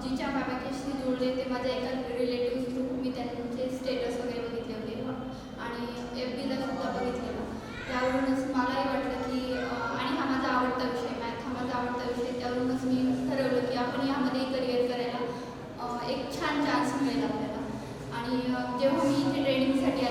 जीच्या अबॅकसशी जोडले ते माझ्या एका रिलेटिव्ह थ्रू. मी त्यांचे स्टेटस वगैरे बघितले होते आणि FBला सुद्धा बघितलेलं. त्यावरूनच मलाही वाटलं की आणि हा माझा आवडता विषय, मॅथ हा माझा आवडता विषय, त्यावरूनच मी ठरवलं की आपण यामध्ये करिअर करायला एक छान चान्स मिळेल आपल्याला. आणि जेव्हा मी इथे ट्रेनिंगसाठी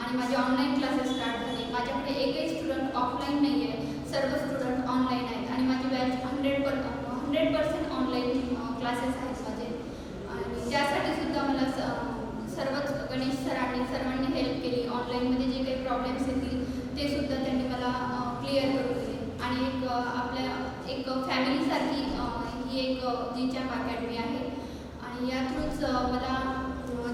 आणि माझे ऑनलाईन क्लासेस स्टार्ट झाले. माझ्याकडे एकही स्टुडंट ऑफलाईन नाही आहे, सर्व स्टुडंट ऑनलाईन आहेत आणि माझी बॅच 100% ऑनलाईन क्लासेस आहेत माझे. आणि त्यासाठी सुद्धा मला सर्वच गणेश सरांनी सर्वांनी हेल्प केली. ऑनलाईनमध्ये जे काही प्रॉब्लेम्स येतील ते सुद्धा त्यांनी मला क्लिअर करून दिले. आणि एक फॅमिलीसारखी ही एक जीचॅम्प अकॅडमी आहे आणि या थ्रूच मला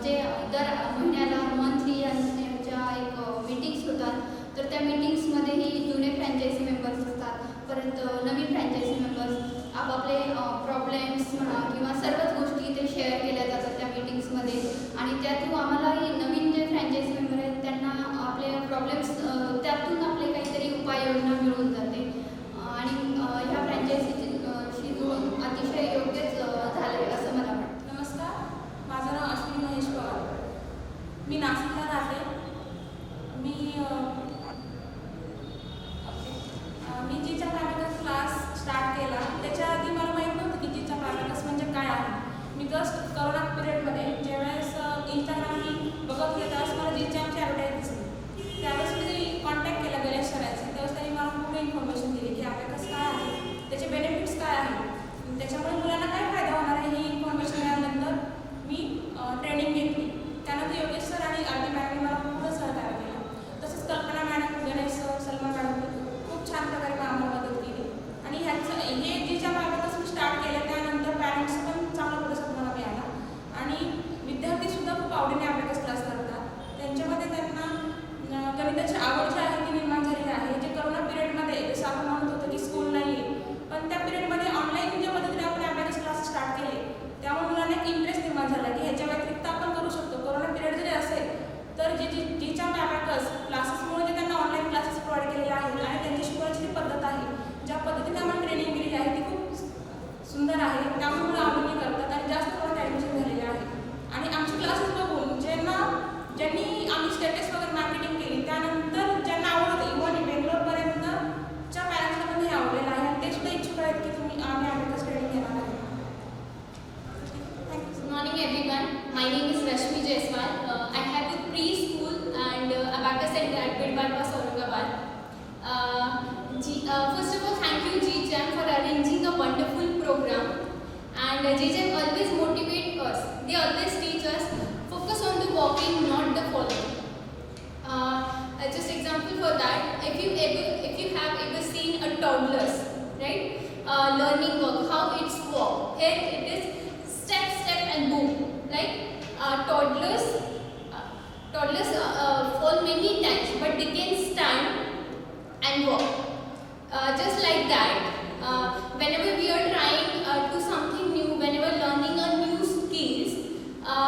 जे दर महिन्याला मंथली यांच्या एक मीटिंग्स होतात, तर त्या मीटिंग्समध्येही जुने फ्रँचायझी मेंबर्स असतात, परत नवीन फ्रँचायझी मेंबर्स आपापले प्रॉब्लेम्स म्हणा किंवा सर्वच गोष्टी इथे शेअर केल्या जातात त्या मीटिंग्समध्ये. आणि त्या थ्रू आम्हालाही नवीन जे फ्रँचायझी मेंबर आहेत त्यांना आपले प्रॉब्लेम्स त्यातून आपले काहीतरी उपाययोजना मिळून जाते. आणि ह्या फ्रँचायझीशी जुळून अतिशय योग्यच झाले असं मला वाटतं. नमस्कार, माझं नाव अश्विनी महेश पवार. मी नाशिकला राहते. मी जीचा प्रायव्हेट क्लास स्टार्ट केला. त्याच्या आधी मला माहीत नव्हतं की जीचा प्रायव्हेट म्हणजे काय आहे. मी जस्ट करोना पिरियडमध्ये ज्यावेळेस इंस्टाग्राम मी बघत होते त्यावेळेस मला जीचॅम्पची ॲडव्हर्टाईज दिसली. त्यावेळेस मी कॉन्टॅक्ट केला गणेश सरांशी. त्यावेळेस त्यांनी मला पूर्ण इन्फॉर्मेशन दिली की ॲबॅकस काय आहे, त्याचे बेनिफिट्स काय आहेत, त्याच्यामुळे मुलांना काय फायदा होणार आहे. ही इन्फॉर्मेशन मिळाल्यानंतर मी ट्रेनिंग घेतली. त्यानंतर योगेश सर आणि आरती मॅडमने मला पूर्ण सहकार्य केलं. तसंच कल्पना madam, Ganesh sir, Salma madam खूप छान प्रकारे आम्हाला मदत केली. आणि हे जीच्या मार्फतच मी स्टार्ट केलं. त्यानंतर पॅरेंट्स पण चांगला प्रतिसाद मला मिळाला आणि विद्यार्थीसुद्धा खूप आवडीने अभ्यास क्लास करतात. त्यांच्यामध्ये त्यांना गणिताची आवड जी आहे ती निर्माण झालेली आहे. जे करोना पिरियडमध्ये जसं आपण म्हणत होतो की स्कूल नाही आहे, पण त्या पिरियडमध्ये ऑनलाईनच्या मदतीने आपण अभ्यास क्लास स्टार्ट केले. त्यामुळे मुलांना एक इंटरेस्ट निर्माण झाला की ह्याच्या व्यतिरिक्त आपण करू शकतो. कोरोना पिरियड जरी असेल तर जीच्या अबॅकस क्लासेसमुळे जे त्यांना ऑनलाईन क्लासेस प्रोव्हाइड केलेले आहेत आणि त्यांची शिकवायची जी पद्धत आहे, ज्या पद्धतीने आम्हाला ट्रेनिंग दिलेली आहे ती खूप सुंदर आहे. त्यामुळे मुलं आवडीने करतात आणि जास्त प्रमाणात ॲडमिशन झालेले आहे. आणि आमचे क्लासेस बघून ज्यांनी आम्ही स्टेटस वगैरे मार्केटिंग केली, त्यानंतर ज्यांना आवडतं इव्हन बेंगलोरपर्यंतच्या पॅरेंट्सला पण हे आवडलेलं आहे आणि ते सुद्धा इच्छुक आहेत की आम्ही अबॅकस ट्रेनिंग घेणार आहे. Good morning everyone. My name is Rashmi Jaiswal. I have a preschool and abacus center at Mid Bypass, Aurangabad. First of all, thank you GCHAM for arranging a wonderful program. And GCHAM always motivate us. They always teach us focus on the walking, not the following. Just example for that, if you have ever seen a toddlers, right? Learning walk, how it's walk. Here it is. Step and boom. Like toddlers fall many times, but they can stand and walk. Just like that, whenever we are trying to something new, whenever learning a new skills,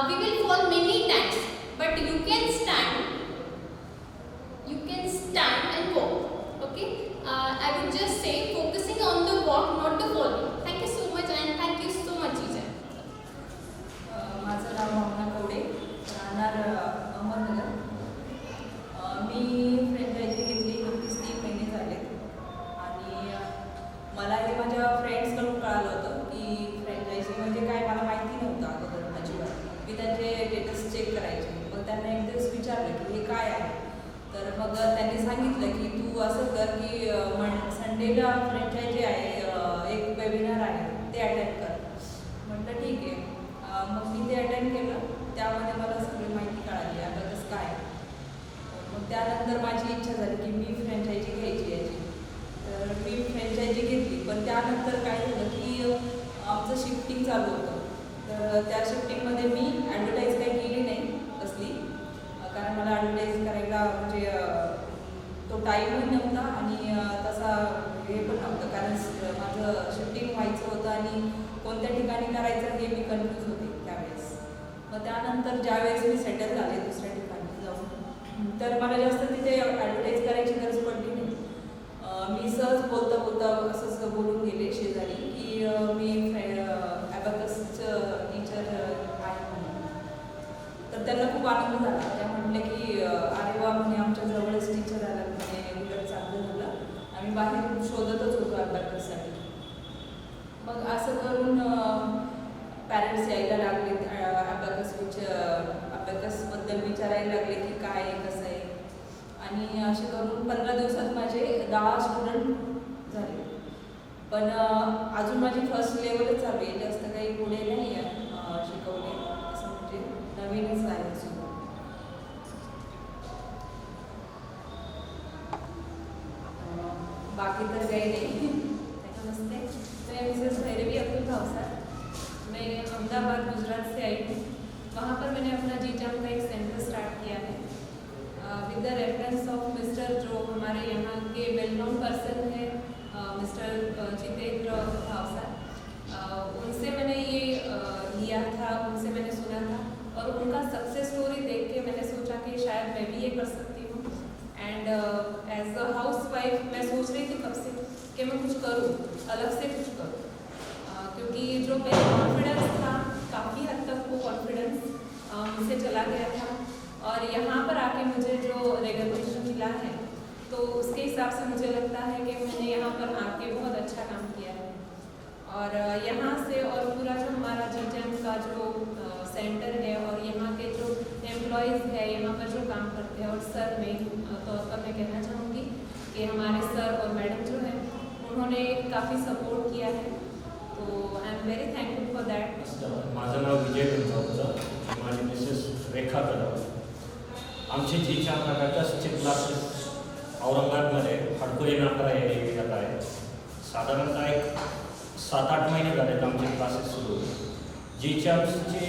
we will fall many times, but you can stand and walk. Okay. I would just say focusing on the walk, not the falling. Thank you so much and thank you so much, Teacher. माझं नाव भावना कवडे, राहणार अहमदनगर. मी franchise घेतली 29-30 महिने झाले आणि मला हे माझ्या फ्रेंड्सकडून कळालं होतं की फ्रँचायझी म्हणजे काय मला माहिती नव्हतं अगोदर अजिबात. मी त्यांचे स्टेटस चेक करायचे. मग त्यांना एक दिवस विचारलं की हे काय आहे, तर मग त्यांनी सांगितलं की तू असं कर की संडेला फ्रँचायझी आहे, एक वेबिनार आहे, ते अटेंड कर. म्हटलं ठीक आहे. मग मी ते अटेंड केलं. त्यामध्ये मला सगळी माहिती कळाली अबॅकस काय. मग त्यानंतर माझी इच्छा झाली की मी फ्रँचायझी घ्यायची याची. तर मी फ्रँचायझी घेतली. पण त्यानंतर काय झालं की आमचं शिफ्टिंग चालू होतं. तर त्या शिफ्टिंगमध्ये मी ॲडव्हर्टाईज काही केली नाही कसली, कारण मला ॲडव्हर्टाईज करायला म्हणजे तो टाईमही नव्हता आणि तसा हे पण नव्हतं, कारण माझं शिफ्टिंग व्हायचं होतं आणि कोणत्या ठिकाणी करायचं हे मी कन्फ्यूज होते त्यावेळेस. मग त्यानंतर ज्यावेळेस मी सेटल झाले दुसऱ्या ठिकाणी जाऊन, तर मला जास्त तिथे ॲडव्हर्टाईज करायची गरज पडली नाही. मी सहज बोलता असंच बोलून गेले शेजारी की मी अबॅकसचं टीचर आहे म्हणून. तर त्यांना खूप आनंद झाला. त्या म्हटले की अरे वा, म्हणे आमच्या जवळच टीचर आला, म्हणजे उलट चांगलं झालं. आम्ही बाहेर शोधतच होतो अबॅकससाठी. मग असं करून पॅरेंट्स यायला लागले, अबॅकसबद्दल विचारायला लागले की काय कसं आहे. आणि असे करून 15 दिवसात माझे 10 स्टुडंट झाले. पण अजून माझी फर्स्ट लेवलच चालू आहे, जास्त काही पुढे नाही आहे शिकवणे, असं म्हणजे नवीनच आहे सुरू. बाकी तर काही नहीं. नमस्ते, मैं मिसेस भैरवी अब्दुल भावसार, मैं अहमदाबाद गुजरात से आई हूँ. वहाँ पर मैंने अपना GCAM का एक सेंटर स्टार्ट किया है विद द रेफरेंस ऑफ मिस्टर, जो हमारे यहाँ के वेल नोन पर्सन है, मिस्टर जितेंद्र भावसार. उनसे मैंने ये लिया था, उनसे मैंने सुना था और उनका सक्सेस स्टोरी देख के मैंने सोचा कि शायद मैं भी ये कर सकती हूँ. End as a house wife मैं सोच रही थी कब से कि मैं कुछ करूँ, अलग से कुछ करूँ, क्योंकि जो मेरा कॉन्फिडेंस था काफ़ी हद तक वो कॉन्फिडेंस मुझसे चला गया था. और यहाँ पर आके मुझे जो रिकॉग्निशन मिला है तो उसके हिसाब से मुझे लगता है कि मैंने यहाँ पर आके बहुत अच्छा काम किया है. और यहाँ से और पूरा जो हमारा GCAM का जो सेंटर है और यहाँ के जो एम्प्लॉयज़ है यहाँ पर जो काम करते हैं, और सर मेन तौर पर मैं कहना चाहूँगी कि हमारे सर और मैडम जो है उन्होंने काफ़ी सपोर्ट किया है, तो I am very thankful for that. माझं नाव विजय गुंजावकर, माझी मिसेस रेखा कदम. आमचे GCAM प्रकारचे क्लासेस औरंगाबादमध्ये हडकुळे नाका या एरियात आहे. साधारणतः एक 7-8 महिने झालेत आमचे क्लासेस सुरू. GCAMची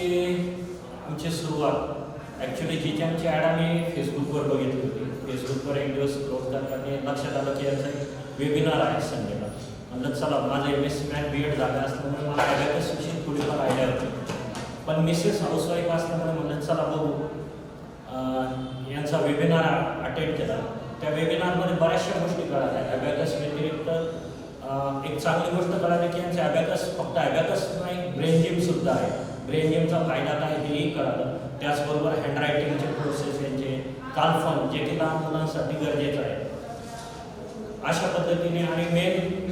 आमची सुरुवात ॲक्च्युली GCAMची ॲड आम्ही फेसबुकवर बघितली होती. फेसबुकवर एक दिवस स्क्रोल करताना लक्षात आलं की यांचा एक वेबिनार आहे संडेला. म्हणलं चला, माझं MS मॅथ BEd झालं असल्यामुळे मला ॲबॅकस विषयी थोडीफार आयडिया होती. पण मिसेस हाऊसवाईफ असल्यामुळे म्हणलं चला बघू. यांचा वेबिनार अटेंड केला. त्या वेबिनारमध्ये बऱ्याचशा गोष्टी कळाल्या. ॲबॅकस व्यतिरिक्त एक चांगली गोष्ट कळाली की यांचे ॲबॅकस फक्त ॲबॅकस नाही, ब्रेन जिमसुद्धा आहे. ब्रेन जिमचा फायदा काय हेही कळालं. त्याचबरोबर हँडरायटिंगचे प्रोसेस यांचे, काल्पन जे की लहान मुलांसाठी गरजेचं आहे, अशा पद्धतीने. आणि मेन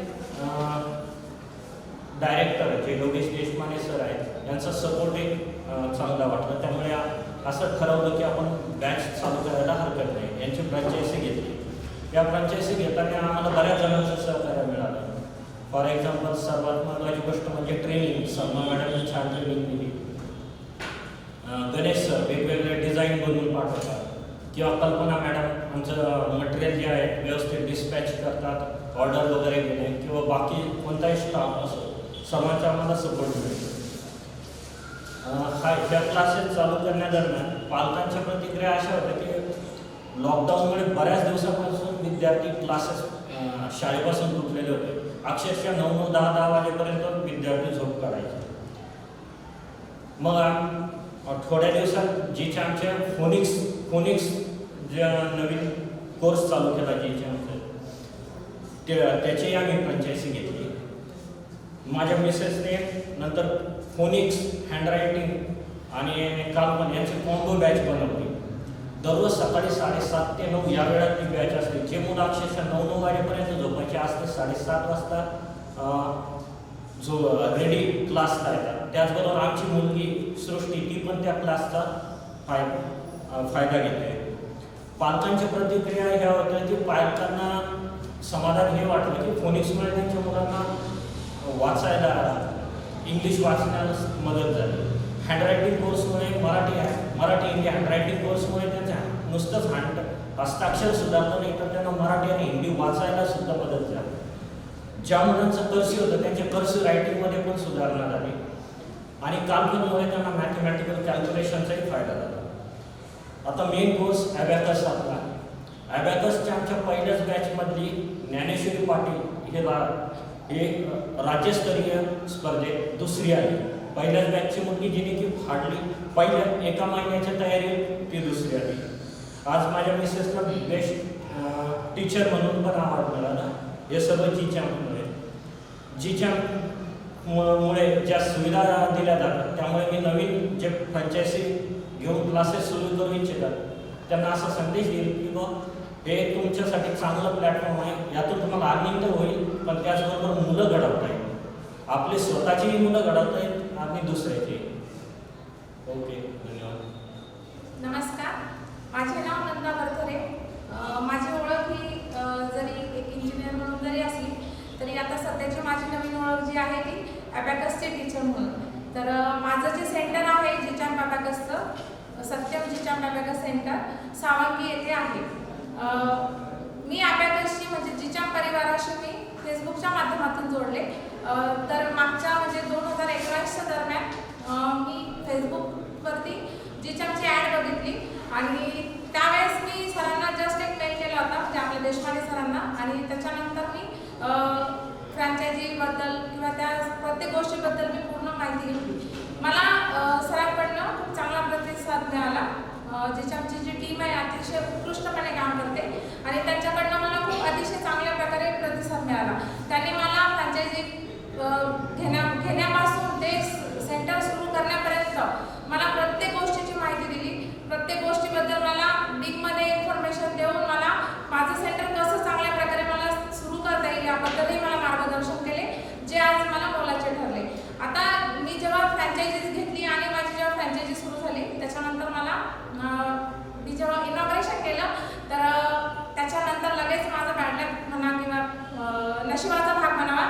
डायरेक्टर जे योगेश देशमाने सर आहेत यांचा सपोर्ट एक चांगला वाटला. त्यामुळे असं ठरवलं की आपण बॅच चालू करायला हरकत नाही. यांची फ्रँचायसी घेतली. या फ्रँचायसी घेताना आम्हाला बऱ्याच जणांचं सहकार्य मिळालं. फॉर एक्झाम्पल सर्वात महत्त्वाची गोष्ट म्हणजे ट्रेनिंग. सलमा मॅडमने छान ट्रेनिंग दिली. गणेश सर वेगवेगळे डिझाईन बनवून पाठवतात, किंवा कल्पना मॅडम आमचं मटेरियल जे आहे व्यवस्थित डिस्पॅच करतात, ऑर्डर वगैरे घेणे, किंवा बाकी कोणताही स्टाफ असो, सर्वांचा आम्हाला सपोर्ट मिळतो. ह्या क्लासेस चालू करण्यादरम्यान पालकांच्या प्रतिक्रिया अशा होत्या की लॉकडाऊनमुळे बऱ्याच दिवसापासून विद्यार्थी क्लासेस शाळेपासून तुटलेले होते. अक्षरशः 9-9, 10-10 वाजेपर्यंत विद्यार्थी झोप काढायचे. मग थोड्या दिवसात GCAMच्या फोनिक्स जे नवीन कोर्स चालू केला GCAMचा, त्याची आम्ही फ्रँचायसी घेतली. माझ्या मिसेसने नंतर फोनिक्स, हँडरायटिंग आणि काल्पन यांची कॉम्बो बॅच बनवली. दररोज सकाळी 7:30 ते 9 या वेळात ती बॅच असते. जे मुलं अक्षरशः 9-9 वाजेपर्यंत झोपायचे असते 7:30 वाजता जो रेडी क्लासला येतात. त्याचबरोबर आमची मुलगी सृष्टी ती पण त्या क्लासचा फायदा घेते. पालकांची प्रतिक्रिया ह्या होत्या की पालकांना समाधान हे वाटलं की फोनिक्समुळे त्यांच्या मुलांना वाचायला, इंग्लिश वाचण्याला मदत झाली. हँडरायटिंग कोर्समुळे मराठी हिंदी हँडरायटिंग कोर्समुळे त्यांच्या नुसतंच हस्ताक्षर सुधारलं नाही, तर त्यांना मराठी आणि हिंदी वाचायला सुद्धा मदत झाली. ज्या मुलांचं कर्सिव होतं त्यांच्या कर्सिव रायटिंगमध्ये पण सुधारणा झाली. आणि काल्पनमुळे त्यांना मॅथमॅटिकल कॅल्क्युलेशनचाही फायदा झाला. आता मेन कोर्स ॲबॅकस आपला. ॲबॅकसच्या आमच्या पहिल्याच बॅचमधली ज्ञानेश्वरी पाटील हे राज्यस्तरीय स्पर्धेत दुसरी आली. पहिल्याच बॅचची मुलगी जिने की हार्डली पहिल्या एका महिन्याच्या तयारीत ती दुसरी आली. आज माझ्या मिसेसला बेस्ट टीचर म्हणून पण अवॉर्ड मिळाला. हे सर्व GCAMमुळे. GCAMमुळे ज्या सुविधा दिल्या जातात त्यामुळे मी नवीन जे फ्रँचायसी घेऊन क्लासेस सुरू करू इच्छितात त्यांना असा संदेश देईल की बा हे तुमच्यासाठी चांगलं प्लॅटफॉर्म आहे. यातून तुम्हाला अर्निंग तर होईल, पण त्याचबरोबर मुलं घडवता येईल. आपली स्वतःचीही मुलं घडवता येईल आणि दुसऱ्याची. ओके, धन्यवाद. नमस्कार, माझे नाव नंदा वरखरे. आता सध्याची माझी नवीन ओळख जी आहे ती ॲबॅकसची टीचर म्हणून. तर माझं जे सेंटर आहे जीचाम ॲबॅकसचं, सत्यम जीचाम ॲबॅकस सेंटर सावंगी येथे आहे. मी ॲबॅकसची म्हणजे जीचाम परिवाराशी मी फेसबुकच्या माध्यमातून जोडले. तर मागच्या म्हणजे 2019च्या दरम्यान मी फेसबुकवरती जीचामची ॲड बघितली आणि त्यावेळेस मी सरांना जस्ट एक मेल केला होता म्हणजे आपल्या देशपांडे सरांना. आणि त्याच्यानंतर मी फ्रँचायझीबद्दल किंवा त्या प्रत्येक गोष्टीबद्दल मी पूर्ण माहिती घेतली. मला सरांकडनं खूप चांगला प्रतिसाद मिळाला. जीचामची जी टीम आहे अतिशय उत्कृष्टपणे काम करते आणि त्यांच्याकडनं मला खूप अतिशय चांगल्या प्रकारे प्रतिसाद मिळाला. त्यांनी मला फ्रँचायझी घेण्यापासून ते सेंटर सुरू करण्यापर्यंत मला प्रत्येक गोष्टीची माहिती दिली. प्रत्येक गोष्टीबद्दल मला डीपमध्ये इन्फॉर्मेशन देऊन मला माझं सेंटर कसं चांगल्या प्रकारे मला सुरू करता येईल याबद्दलही मला मार्गदर्शन केले, जे आज मला मोलाचे ठरले. आता मी जेव्हा फ्रँचायझीज घेतली आणि माझी जेव्हा फ्रँचायझी सुरू झाली त्याच्यानंतर मला मी जेव्हा इनॉग्रेशन केलं तर त्याच्यानंतर लगेच माझा बॅडलक म्हणा किंवा नशिबाचा भाग म्हणावा,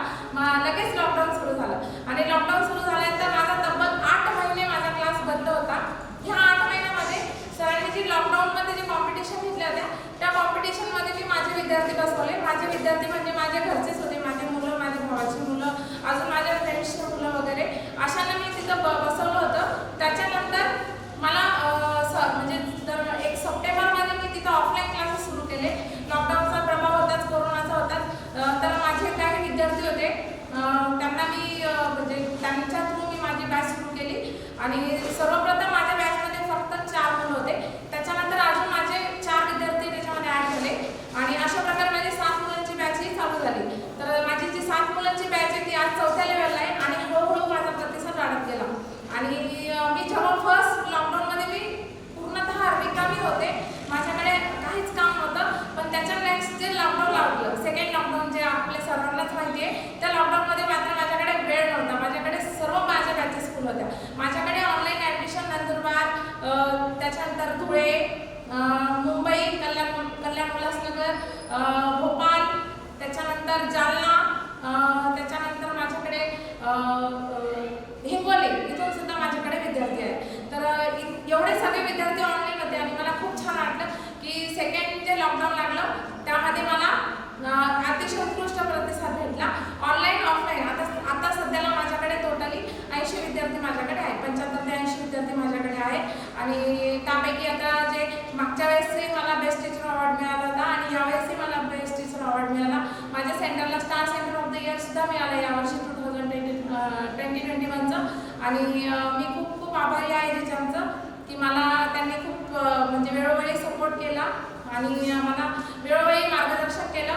लगेच लॉकडाऊन सुरू झालं. आणि लॉकडाऊन सुरू झाल्यानंतर माझा तब्बल 8 महिने माझा क्लास बंद होता. ह्या 8 महिन्यामध्ये सरांनी जी लॉकडाऊनमध्ये जे कॉम्पिटिशन घेतल्या होत्या त्या कॉम्पिटिशनमध्ये मी माझे विद्यार्थी बसवले. माझे विद्यार्थी म्हणजे माझे घरचेच होते, माझे मुलं, माझ्या भावाची मुलं, अजून माझ्या फ्रेंड्सची मुलं वगैरे अशांना मी तिथं बसवलं होतं. त्याच्यानंतर मला म्हणजे 1 सप्टेंबरमध्ये मी तिथं ऑफलाईन क्लासेस सुरू केले. लॉकडाऊनचा प्रभाव होताच, कोरोनाचा होताच. तर माझे काही विद्यार्थी होते त्यांना मी म्हणजे त्यांच्या थ्रू मी माझी बॅच सुरू केली. आणि सर्वप्रथम माझ्या बॅचमध्ये फक्त 4 मुलं होते. त्याच्यानंतर अजून माझे 4 विद्यार्थी त्याच्यामध्ये ॲड झाले आणि अशा प्रकारे माझी 7 मुलांची बॅचही चालू झाली. तर माझी जी 7 मुलांची बॅच आहे ती आज 4थ्या लेवलला आहे आणि हळूहळू माझा प्रतिसाद वाढत गेला. आणि मी जेव्हा फर्स्ट लॉकडाऊनमध्ये मी पूर्णतः रिकामी होते, माझ्याकडे काहीच काम नव्हतं. पण त्याच्या नेक्स्ट जे लॉकडाऊन लागलं, सेकंड लॉकडाऊन जे आपल्या सर्वांनाच माहिती आहे, त्या लॉकडाऊनमध्ये मात्र माझ्याकडे वेळ नव्हता. माझ्याकडे सर्व माझ्या बॅचेस फुल होत्या. माझ्याकडे ऑनलाईन ॲडमिशन नंदुरबार, त्याच्यानंतर धुळे, मुंबई, कल्याण उल्हासनगर, भोपाळ, त्याच्यानंतर जालना, त्याच्यानंतर माझ्याकडे हिंगोली इथून सुद्धा माझ्याकडे विद्यार्थी आहेत. तर एवढे सगळे विद्यार्थी ऑनलाईन होते आणि मला खूप छान वाटलं की सेकंड जे लॉकडाऊन लागलं त्यामध्ये मला अतिशय उत्कृष्ट प्रतिसाद भेटला. ऑनलाईन ऑफलाईन आता सध्याला माझ्याकडे टोटली 80 विद्यार्थी माझ्याकडे आहेत. 75 ते 80 विद्यार्थी माझ्याकडे आहेत. आणि त्यापैकी आता जे मागच्या वेळेसही मला बेस्ट टीचर अवॉर्ड मिळाला होता आणि यावेळेसही मला बेस्ट टीचर अवॉर्ड मिळाला. माझ्या सेंटरला star centre of the year सुद्धा मिळालं यावर्षी 2021चं. आणि मी खूप खूप आभारी आहे जीचामचं की मला त्यांनी खूप म्हणजे वेळोवेळी सपोर्ट केला आणि मला वेळोवेळी मार्गदर्शन केलं.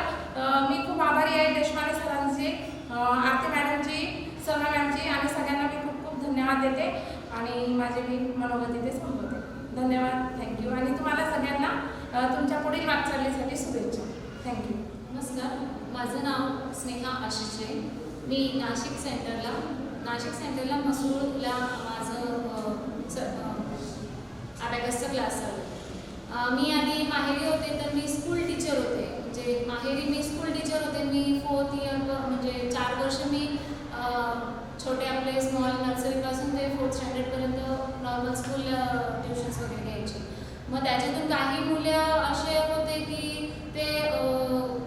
मी खूप आभारी आहे देशपांडे सरांची, आरती मॅडमची, सरमा मॅमची आणि सगळ्यांना मी खूप खूप धन्यवाद देते आणि माझे मी मनोगत इथे संपवते. धन्यवाद, थँक्यू. आणि तुम्हाला सगळ्यांना तुमच्या पुढील वाटचालीसाठी शुभेच्छा. थँक्यू. नमस्कार, माझं नाव स्नेहा आशिष आहे. मी नाशिक सेंटरला मसूरला माझं ॲबॅकसचा क्लास चालू. मी आधी माहेरी होते तर मी स्कूल टीचर होते. म्हणजे माहेरी मी स्कूल टीचर होते. मी 4th इयर म्हणजे 4 वर्ष मी छोटे आपले स्मॉल नर्सरीपासून ते 4th स्टँडर्डपर्यंत नॉर्मल स्कूल ट्युशन्स वगैरे घ्यायचे. मग त्याच्यातून काही मुलं असे होते की ते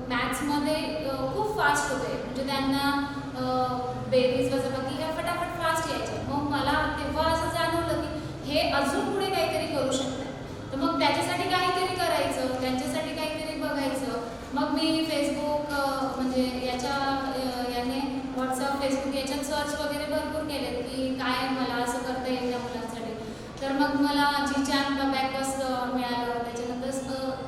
मॅथ्समध्ये खूप फास्ट होते. म्हणजे त्यांना बेरीज वजाबाकी ह्या फटाफट फास्ट यायच्या. मग मला तेव्हा असं जाणवलं की हे अजून पुढे काहीतरी करू शकतात. तर मग त्याच्यासाठी काहीतरी करायचं, त्यांच्यासाठी काहीतरी बघायचं. मग मी फेसबुक म्हणजे याने व्हॉट्सअप, फेसबुक याच्यात सर्च वगैरे भरपूर केले की काय मला असं करता येईल त्या मुलांसाठी. तर मग मला जीचाम अबॅकस मिळालं. त्याच्यानंतर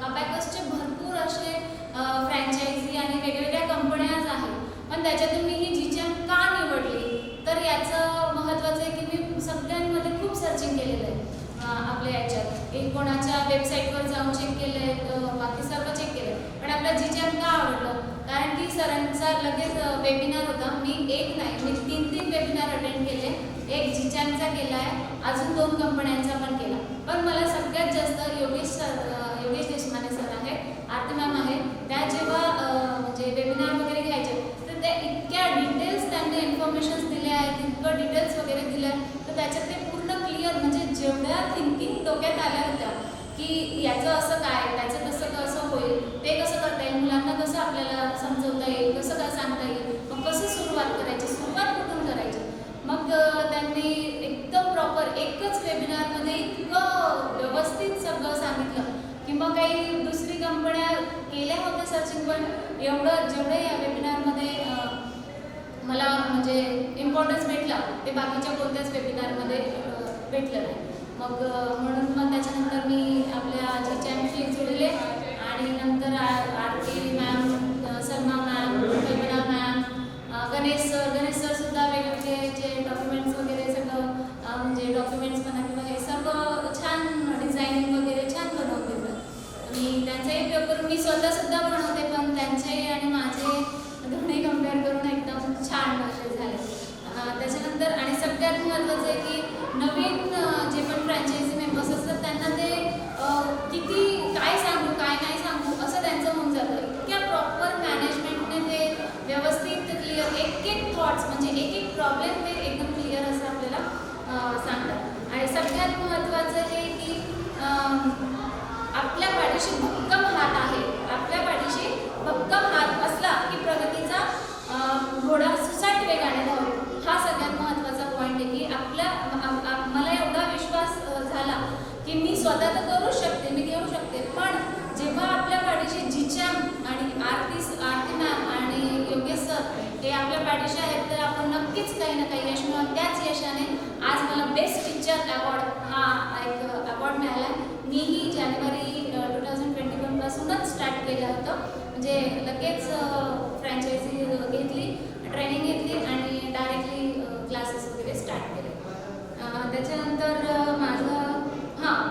अबॅकसचे भरपूर असे फ्रँचायझी आणि वेगवेगळ्या कंपन्याज आहेत. पण त्याच्यातून मी ही जीचाम का निवडली तर याचं महत्त्वाचं आहे की मी सगळ्यांमध्ये खूप सर्चिंग केलेलं आहे. आपल्या याच्यात एक कोणाच्या वेबसाईटवर जाऊन चेक केलं आहे, बाकी सर्व चेक केलं आहे. पण आपला जीचाम का आवडलं कारण की सरांचा लगेच वेबिनार होता. मी एक नाही, मी 3 वेबिनार अटेंड केले. एक जीचामचा केला आहे, अजून 2 कंपन्यांचा पण केला. पण मला सगळ्यात जास्त योगेश देशमाने सर आहेत, आरती मॅम आहे. त्या जेव्हा म्हणजे वेबिनार वगैरे घ्यायचे तर त्या इतके काही दुसरी कंपन्या केल्या होत्या सर्चिंग, पण जेवढे या वेबिनारमध्ये मला म्हणजे इम्पॉर्टन्स भेटला ते बाकीच्या कोणत्याच वेबिनारमध्ये भेटलं नाही. मग म्हणून मग त्याच्यानंतर मी आपल्या जीचॅमशी जुळले आणि नंतर आरती मॅम, सलमा मॅम, कल्पना मॅम, गणेश सर सुद्धा वेगवेगळे जे डॉक्युमेंट्स वगैरे सगळं म्हणजे डॉक्युमेंट्स म्हणा किंवा हे सर्व छान डिझायनिंग वगैरे छान बनवून देतात आणि त्यांचाही उपयोग करून मी स्वतःसुद्धा बनवते, पण त्यांचे आणि माझे दोन्ही कम्पेअर करून एकदम छान असे झाले. त्याच्यानंतर आणि सगळ्यात महत्त्वाचं आहे की नवीन जे पण फ्रँचायझी मेंबर्स असतात त्यांना ते किती काय सांगू काय नाही सांगू असं त्यांचं होऊन जातं. इतक्या प्रॉपर मॅनेजमेंटने ते व्यवस्थित क्लिअर एक थॉट्स म्हणजे एक प्रॉब्लेम ते एकदम क्लिअर असं आपल्याला सांगतात. आणि सगळ्यात महत्त्वाचं हे की आपल्या पाठीशी भक्कम हात आहे. आपल्या पाठीशी भक्कम हात असला की प्रगतीचा घोडा सुसाट वेगाने धावतो. हा सगळ्यात महत्त्वाचा पॉईंट आहे की मला एवढा विश्वास झाला की मी स्वतः तर करूच शकते, मी घेऊ शकते, पण जेव्हा आपल्या पाठीशी जीचॅम आणि आरती मॅम आणि योगेश सर हे आपल्या पाठीशी आहेत तर आपण नक्कीच काही ना काही यश मिळवू. त्याच यशाने आज मला बेस्ट टीचर अवॉर्ड हा एक अवॉर्ड मिळाला. मीही जानेवारी 2021 पासूनच स्टार्ट केलं होतं, म्हणजे लगेच फ्रँचायझी घेतली, ट्रेनिंग घेतली आणि डायरेक्टली क्लासेस वगैरे स्टार्ट केले. त्याच्यानंतर माझं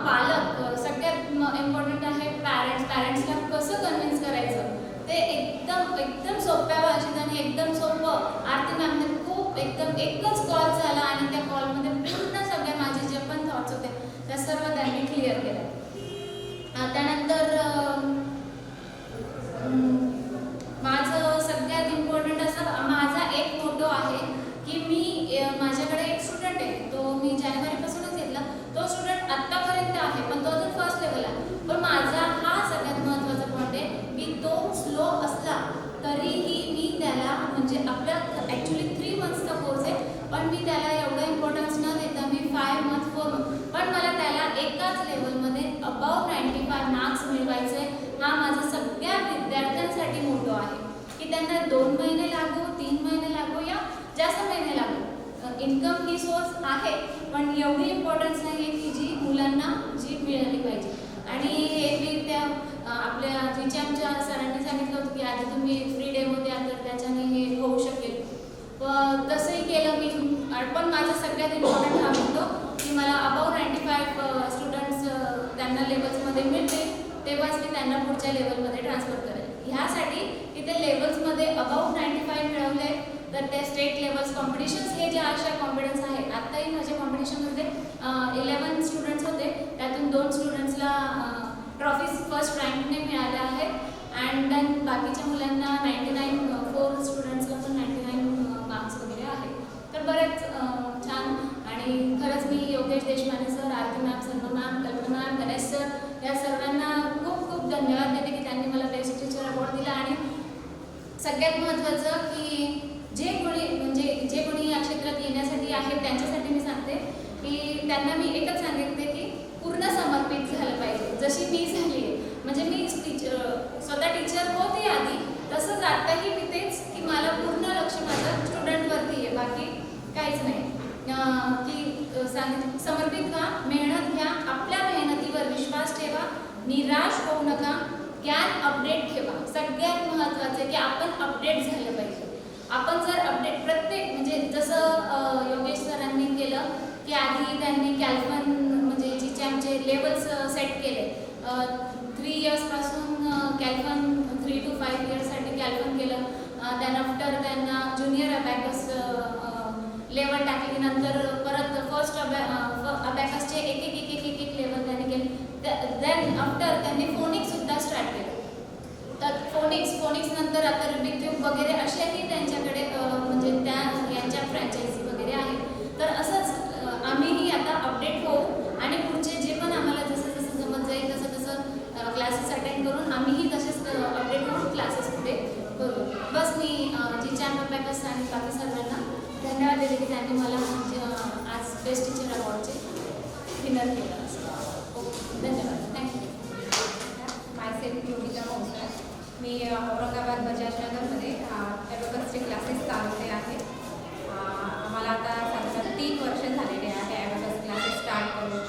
पालक सगळ्यात इम्पॉर्टंट आहे. पॅरेंट्सला कसं कन्व्हिन्स करायचं ते एकदम सोप्या भाषेत आणि एकदम सोपं. आरती मॅमने खूप एकदम एकच कॉल झाला आणि त्या कॉलमध्ये पूर्ण सगळ्या माझे जे पण थॉट्स होते त्या सर्व त्यांनी क्लिअर केल्या. त्यानंतर माझं सगळ्यात इम्पॉर्टंट असं माझा एक मोटो आहे की माझ्याकडे एक स्टुडंट आहे, तो मी जानेवारीपासूनच घेतला. तो स्टुडंट आत्तापर्यंत आहे पण तो अजून फर्स्ट लेवल आहे, पण माझा हा सगळ्यात महत्त्वाचा पॉईंट आहे की तो स्लो असला तरीही मी त्याला म्हणजे आपला ॲक्च्युली 3 मंथ्सचा कोर्स आहे, पण मी त्याला एवढं इम्पॉर्टन्स न देता मी 5 months 4 months पण मला त्याला एकाच लेवलमध्ये अबाव 95 मार्क्स मिळवायचे. हा माझा सगळ्या विद्यार्थ्यांसाठी मोठो आहे की त्यांना 2 महिने लागू, 3 महिने लागू या जास्त महिने लागू. इन्कम ही सोर्स आहे पण एवढी इम्पॉर्टन्स नाही आहे की जी मुलांना जी मिळाली पाहिजे. आणि हे मी त्या आपल्या जीचॅमच्या सरांनी सांगितलं होतं की आधी तुम्ही फ्री डेमो द्या तर त्याच्याने हे होऊ शकेल. तसंही केलं मी, पण माझा सगळ्यात इम्पॉर्टंट हा म्हणतो की मला अबाव 95 स्टुडंट्स त्यांना लेवल्समध्ये मिळते तेव्हाच मी त्यांना पुढच्या लेवलमध्ये ट्रान्सफर करेल. ह्यासाठी की ते लेवल्समध्ये अबाव 95 मिळवले तर ते स्टेट लेवल्स कॉम्पिटिशन्स हे जे अशा कॉम्पिटिशन्स आहेत. आत्ताही माझ्या कॉम्पिटिशनमध्ये 11 स्टुडंट्स होते, त्यातून 2 स्टुडंट्सला ट्रॉफीज फर्स्ट रँकने मिळाल्या आहेत अँड देन बाकीच्या मुलांना 99 4 स्टुडंट्सला पण 99 मार्क्स वगैरे आहेत. तर बरेच छान. आणि खरंच मी योगेश देशमाने सर, आरती मॅम, सलमा मॅम, कल्पना मॅम, गणेश सर या सर्वांना खूप खूप धन्यवाद देते की त्यांनी मला बेस्ट टीचर अवॉर्ड दिला. आणि सगळ्यात महत्त्वाचं की जे कोणी या क्षेत्रात येण्यासाठी आहेत त्यांच्यासाठी मी सांगते की त्यांना मी एकच सांगितले की पूर्ण समर्पित झालं पाहिजे, जशी मी झाली आहे. म्हणजे मी स्वतः टीचर होते आधी, तसंच आत्ताही मी तेच की मला पूर्ण लक्ष माझं स्टुडंटवरती आहे, बाकी काहीच नाही. की समर्पित व्हा, मेहनत घ्या, आपल्या मेहनतीवर विश्वास ठेवा, निराश होऊ नका, ज्ञान अपडेट ठेवा. सगळ्यात महत्त्वाचं की आपण अपडेट झालं पाहिजे. आपण जर अपडेट प्रत्येक म्हणजे जसं योगेश सरांनी केलं की आधी त्यांनी कॅल्फन म्हणजे जीचॅमचे लेवल्स सेट केले. 3 yearsपासून कॅल्फन 3 to 5 yearsसाठी कॅल्फन केलं. त्यानंतर त्यांना ज्युनियर अबॅकस लेवल टाकली. नंतर परत फर्स्ट अबॅकसचे एक लेवल त्यांनी केले. देन आफ्टर त्यांनी फोनिक्ससुद्धा स्टार्ट केलं. तर फोनिक्स नंतर आता रुबिक क्यूब वगैरे अशाही त्यांच्याकडे म्हणजे त्या यांच्या फ्रँचायझी वगैरे आहेत. तर असंच आम्हीही आता अपडेट होऊ आणि पुढचे जे पण आम्हाला जसं जमत जाईल तसं क्लासेस अटेंड करून आम्हीही तसेच अपडेट होऊन क्लासेस पुढे करू. बस मी जीचॅम अबॅकस आणि बाकी सर्वांना धन्यवाद देते की त्यांनी मला आज बेस्ट टीचर अवॉर्डचे विनर केलं. ओके, धन्यवाद. थँक्यू. औरंगाबाद बजाज नगरमध्ये ॲबॅकसचे क्लासेस चालवते आहे. आम्हाला आता साधारण 3 वर्ष झालेले आहे ॲबॅकस क्लासेस स्टार्ट करून.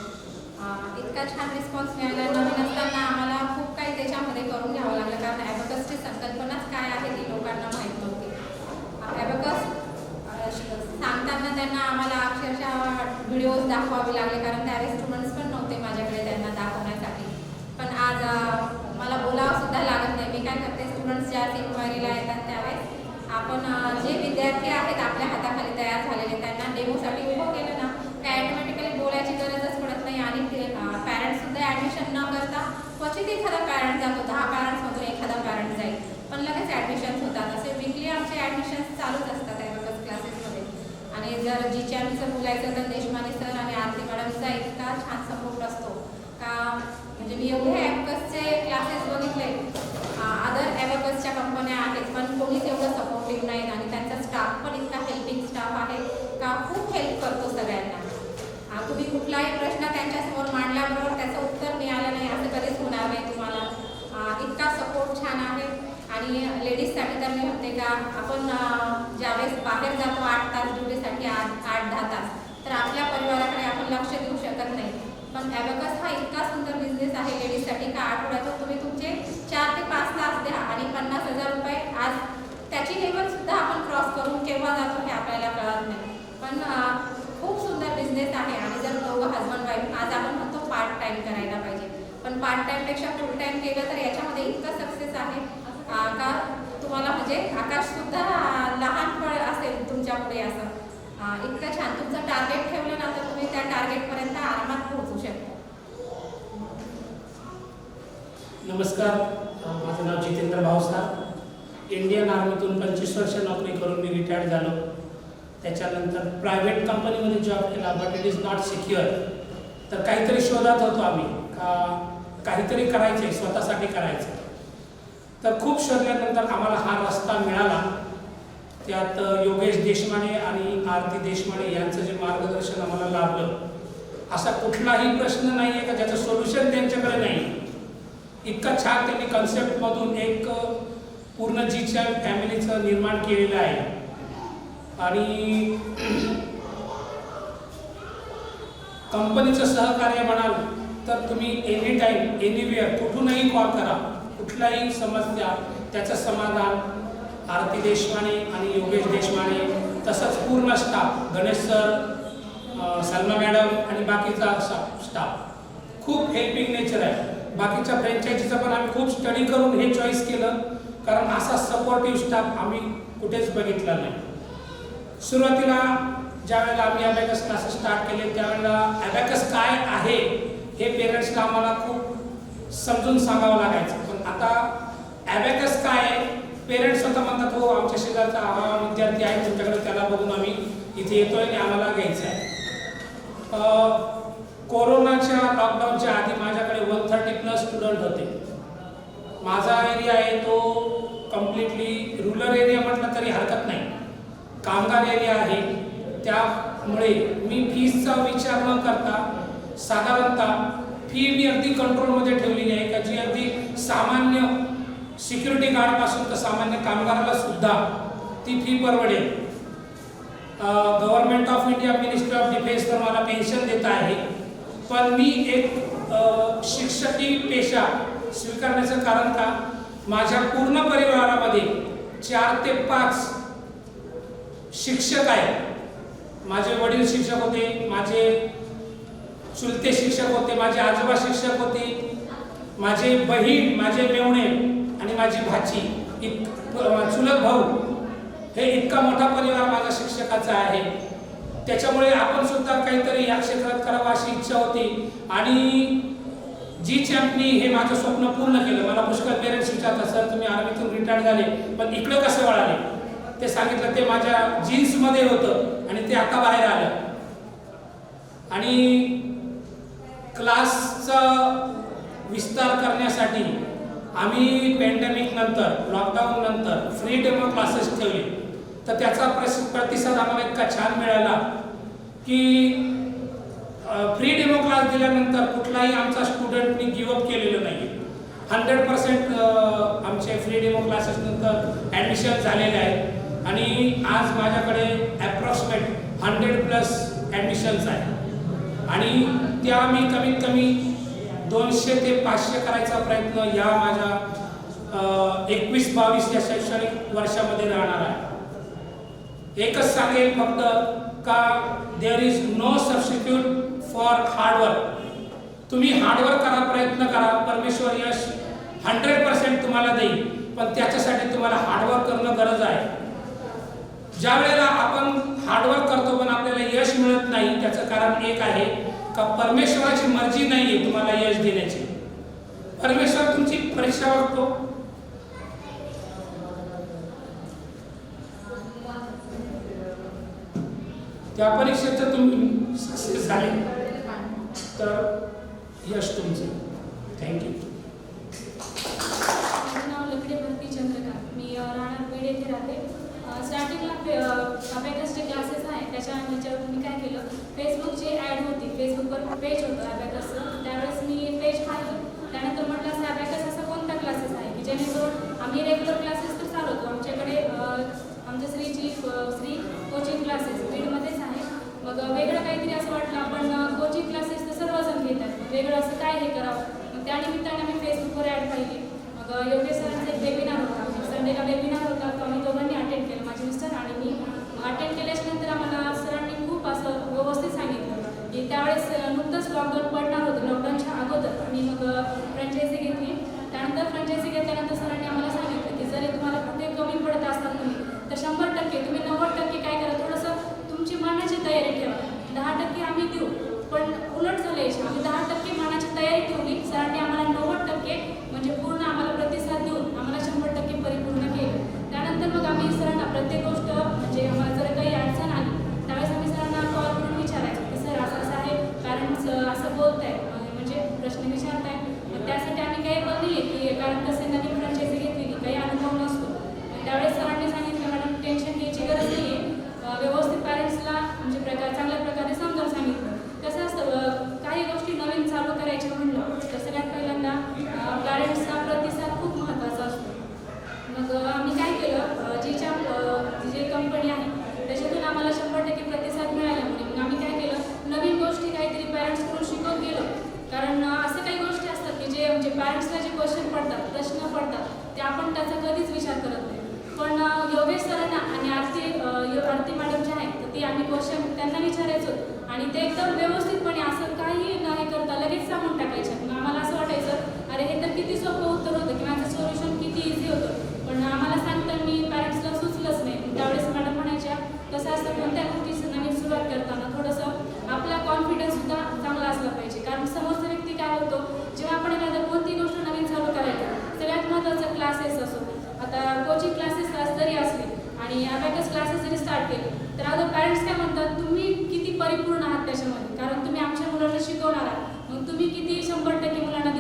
इतका छान रिस्पॉन्स मिळाला. नवीन असताना आम्हाला खूप काही त्याच्यामध्ये करून घ्यावं लागलं, कारण ॲबॅकसची संकल्पनाच काय आहे ती लोकांना माहीत नव्हती. ॲबॅकस सांगताना त्यांना आम्हाला अक्षरशः व्हिडिओज दाखवावे लागले, कारण त्यावेळेस स्टुडंट्स पण नव्हते माझ्याकडे त्यांना दाखवण्यासाठी. पण आज मला बोलावं सुद्धा लागत नाही. मी काय करते, स्टुडंट्स ज्या इन्क्वायरीला येतात त्यावेळेस आपण जे विद्यार्थी आहेत आपल्या हाताखाली तयार झालेले त्यांना डेमोसाठी उभं केलं ना, काय ॲटोमॅटिकली बोलायची गरजच पडत नाही. आणि पॅरेंट्ससुद्धा ॲडमिशन न करता क्वचित एखादा पॅरेंट जातो, 10 पॅरेंट्समधून एखादा पॅरेंट जाईल, पण लगेच ॲडमिशन्स होतात. असे वीकली आमचे ॲडमिशन्स चालूच असतात ॲबॅकस क्लासेसमध्ये. आणि जर जीचॅमचं बोलायचं तर देशमाने सर आणि आरती मॅडमचा इतका छान सपोर्ट असतो का, म्हणजे मी एवढे ॲबॅकसचे क्लासेस बघितले. अदर ॲबॅकसच्या कंपन्या आहेत पण कोणीच एवढं सपोर्टिव्ह नाहीत. आणि त्यांचा स्टाफ पण इतका हेल्पिंग स्टाफ आहे का खूप हेल्प करतो सगळ्यांना. तुम्ही कुठलाही प्रश्न त्यांच्यासमोर मांडल्याबरोबर त्याचं उत्तर मिळालं नाही असं कधीच होणार नाही तुम्हाला. इतका सपोर्ट छान आहे. आणि लेडीजसाठी तर मी म्हणते का आपण ज्यावेळेस बाहेर जातो 8 तास ड्युटीसाठी 8-10 तास, तर आपल्या परिवाराकडे आपण लक्ष देऊ शकत नाही. पण ॲबॅकस हा इतका सुंदर बिझनेस आहे लेडीजसाठी का आठवड्यातून तुम्ही तुमचे 4 ते 5 तास द्या आणि 50,000 रुपये आज त्याची लेवलसुद्धा आपण क्रॉस करून केव्हा जातो हे आपल्याला कळत नाही. पण खूप सुंदर बिझनेस आहे. आणि जर दोघं हजबंड वाईफ, आज आपण म्हणतो पार्ट टाईम करायला पाहिजे, पण पार्ट टाईमपेक्षा फुल टाईम केलं तर याच्यामध्ये इतकं सक्सेस आहे का तुम्हाला म्हणजे आकाशसुद्धा लहान फळ असेल तुमच्या पुढे. असं इतकं छान तुमचं टार्गेट ठेवलं ना तर तुम्ही त्या टार्गेटपर्यंत आरामात पोहोचू शकता. नमस्कार, माझं नाव जितेंद्र भावसार. इंडियन आर्मीतून 25 वर्ष नोकरी करून मी रिटायर्ड झालो. त्याच्यानंतर प्रायव्हेट कंपनीमध्ये जॉब केला, but it is not secure. तर काहीतरी शोधात होतो आम्ही का काहीतरी करायचं, स्वतःसाठी करायचं. तर खूप शोधल्यानंतर आम्हाला हा रस्ता मिळाला. त्यात योगेश देशमाने आणि आरती देशमाने यांचं जे मार्गदर्शन आम्हाला लाभलं. असा कुठलाही प्रश्न नाही आहे का ज्याचं सोल्युशन त्यांच्याकडे नाही. इतका छान त्यांनी कन्सेप्टमधून एक पूर्ण जीचॅम फॅमिलीचं निर्माण केलेलं आहे. आणि कंपनीचं सहकार्य म्हणाल तर तुम्ही एनी टाईम एनिवेअर कुठूनही कॉल करा, कुठलाही समस्या त्याचं समाधान आरती देशमाने आणि योगेश देशमाने, तसंच पूर्ण staff, Ganesh sir, Salma madam आणि बाकीचा स्टाफ खूप हेल्पिंग नेचर आहे. बाकीच्या फ्रँचायझीचं पण आम्ही खूप स्टडी करून हे चॉईस केलं, कारण असा सपोर्टिव्ह स्टाफ आम्ही कुठेच बघितला नाही. सुरुवातीला ज्यावेळेला आम्ही ॲबॅकस क्लासेस स्टार्ट केले त्यावेळेला ॲबॅकस काय आहे हे पेरेंट्सला आम्हाला खूप समजून सांगावं लागायचं. पण आता ॲबॅकस काय आहे, पेरेंट्स स्वतः म्हणतात हो आमच्या शेजारचा हा विद्यार्थी आहे तुमच्याकडे, त्याला बघून आम्ही इथे येतोय आणि आम्हाला घ्यायचं आहे. कोरोनाच्या लॉकडाऊनच्या आधी माझ्याकडे 130+ स्टुडंट होते. माझा एरिया आहे तो कम्प्लिटली रूरल एरिया म्हटलं तरी हरकत नाही, कामगार एरिया आहे. त्यामुळे मी फीसचा विचार न करता साधारणतः फी मी अगदी कंट्रोलमध्ये ठेवलेली आहे का जी अगदी सामान्य सिक्युरिटी गार्डपासून तर सामान्य कामगाराला सुद्धा ती फी परवडेल. Government of India ministry of defence तर मला पेन्शन देत आहे. पण मी एक शिक्षकी पेशा स्वीकारण्याचं कारण का माझ्या पूर्ण परिवारामध्ये 4 ते 5 शिक्षक आहेत. माझे वडील शिक्षक होते, माझे चुलते शिक्षक होते, माझे आजोबा शिक्षक होते, माझे बहीण, माझे मेवणे आणि माझी भाची, चुलत भाऊ, हे इतका मोठा परिवार माझा शिक्षकाचा आहे. त्याच्यामुळे आपण सुद्धा काहीतरी या क्षेत्रात करावं अशी इच्छा होती. आणि जीचॅम्पनी हे माझं स्वप्न पूर्ण केलं. मला पुष्कळ पेरेंट्स विचारतात सर तुम्ही आर्मीतून रिटायर्ड झाले पण इकडं कसं वळाले. ते सांगितलं ते माझ्या जीन्समध्ये होतं आणि ते आता बाहेर आलं. आणि क्लासचा विस्तार करण्यासाठी आम्ही पॅन्डेमिक नंतर, लॉकडाऊन नंतर फ्री डेमो क्लासेस ठेवले. तर त्याचा प्रतिसाद आम्हाला इतका छान मिळाला की फ्री डेमो क्लास दिल्यानंतर कुठलाही आमचा स्टुडंटनी गिवअप केलेलं नाही. 100% आमचे फ्री डेमो क्लासेस नंतर ॲडमिशन झालेले आहेत आणि आज माझ्याकडे ॲप्रॉक्सिमेट 100+ ॲडमिशन्स आहेत आणि त्या मी कमीत कमी 200 ते 500 करायचा प्रयत्न या माझ्या 21-22 या शैक्षणिक वर्षामध्ये राहणार आहे. एकच सांगेल फक्त का there is no substitute for hard work. तुम्ही हार्डवर्क करा, प्रयत्न करा, परमेश्वर यश 100% तुम्हाला देईल, पण त्याच्यासाठी तुम्हाला हार्डवर्क करणं गरज आहे. ज्या वेळेला आपण हार्डवर्क करतो पण आपल्याला यश मिळत नाही, त्याचं कारण एक आहे का परमेश्वराची मर्जी नाही आहे तुम्हाला यश देण्याची. परमेश्वर तुमची परीक्षा बघतो. त्या परीक्षेत जर तुम्ही सक्सेस झाले तर यश तुमचं. थँक्यू. माझं नाव लकडे भरती चंद्रकांत. मी राहणार बीड येथे राहते. स्टार्टिंगला अबॅकसचे क्लासेस आहे त्याच्या ह्याच्यावर मी काय केलं, फेसबुकची ॲड होती, फेसबुकवर पेज होतं अबॅकसचं. त्यावेळेस मी पेज पाहिलं. त्यानंतर म्हटलं असं अबॅकस असा कोणता क्लासेस आहे की जेणेकरून आम्ही रेग्युलर क्लासेस तर चालवतो. आमच्याकडे आमच्या श्री कोचिंग क्लासेस बीडमध्येच आहे. मग वेगळं काहीतरी असं वाटलं, आपण कोचिंग क्लासेस तर सर्वजण घेतात, वेगळं असं काय हे करावं. मग त्यानिमित्ताने मी फेसबुकवर ॲड पाहिली. मग योगेश सरांचा एक वेबिनार होता, संडेला वेबिनार होता, तो आम्ही दोघांनी अटेंड केला, माझे मिस्टर आणि मी. अटेंड केल्याच्यानंतर आम्हाला सरांनी खूप असं व्यवस्थित सांगितलं की त्यावेळेस नुकतंच लॉकडाऊन पडणार होतं, लॉकडाऊनच्या अगोदर. आणि मग फ्रँचायझी घेतली. त्यानंतर फ्रँचायझी घेतल्यानंतर सरांनी आम्हाला सांगितलं की जरी तुम्हाला कुठे कमी पडत असतात तुम्ही तर 100% तुम्ही 90% काय करा, थोडंसं तुमची मनाची तयारी ठेवा. 10% आम्ही देऊ, पण उलट झालं याची, आम्ही 10% मनाची तयारी ठेवली. सरांनी आम्हाला 90% म्हणजे पूर्ण आम्हाला प्रतिसाद देऊन आम्हाला 100% परिपूर्ण केलं. त्यानंतर मग आम्ही सरांना प्रत्येक गोष्ट म्हणजे आम्हाला जर काही अडचण आली त्यावेळेस आम्ही सरांना कॉल करून विचारायचो की सर असं असं आहे, पॅरेंट्स असं बोलत आहे, म्हणजे प्रश्न विचारत आहे. त्यासाठी आम्ही काही बनली की कारण कसं नवीन फ्रँचायझी घेतली की काही अनुभव नसतो. त्यावेळेस सरांनी सांगितलं मॅडम टेन्शन घ्यायची गरज नाही आहे, व्यवस्थित पॅरेंट्सला म्हणजे चांगल्या प्रकारे समजावून सांगितलं. कसं असतं काही गोष्टी नवीन चालू करायच्या म्हणलं तर सगळ्यात पहिल्यांदा पॅरेंट्सचा प्रतिसाद खूप महत्त्वाचा असतो. मग आम्ही काय केलं, जी कंपनी आहे त्याच्यातून आम्हाला 100% प्रतिसाद मिळाल्यामुळे मग आम्ही काय केलं, नवीन गोष्टी काहीतरी पॅरेंट्सकडून शिकवत गेलो. कारण असं काही गोष्टी असतात की जे म्हणजे पॅरेंट्सला जे क्वेश्चन पडतात, प्रश्न पडतात, ते आपण त्याचा कधीच विचार करत नाही. पण योगेश सरांना आणि आरती मॅडम जे आहेत तर ती आम्ही क्वेश्चन त्यांना विचारायचो आणि ते एकदम व्यवस्थितपणे असं काही नाही करता लगेच सांगून टाकायचं. मग आम्हाला असं वाटायचं अरे हे तर किती सोपं उत्तर होतं की माझं सोल्युशन किती इझी होतं, पण आम्हाला सांगताना पॅरेंट्सला सुचलंच नाही. त्यावेळेस मॅडम म्हणायच्या कसं असतं कोणत्या गोष्टीचं नवीन सुरुवात करताना थोडंसं आपला कॉन्फिडन्ससुद्धा चांगला असला पाहिजे. कारण समोरचा व्यक्ती काय होतो, जेव्हा आपण एखादा कोणती गोष्ट नवीन चालू करायची, सगळ्यात महत्त्वाचं क्लासेस असो, आता कोचिंग क्लासेस जरी असले आणि अबॅकस क्लासेस जरी स्टार्ट केले तर आता पॅरेंट्स काय म्हणतात तुम्ही किती परिपूर्ण आहात त्याच्यामध्ये, कारण तुम्ही आमच्या मुलांना शिकवणार आहात, मग तुम्ही किती 100% मुलांना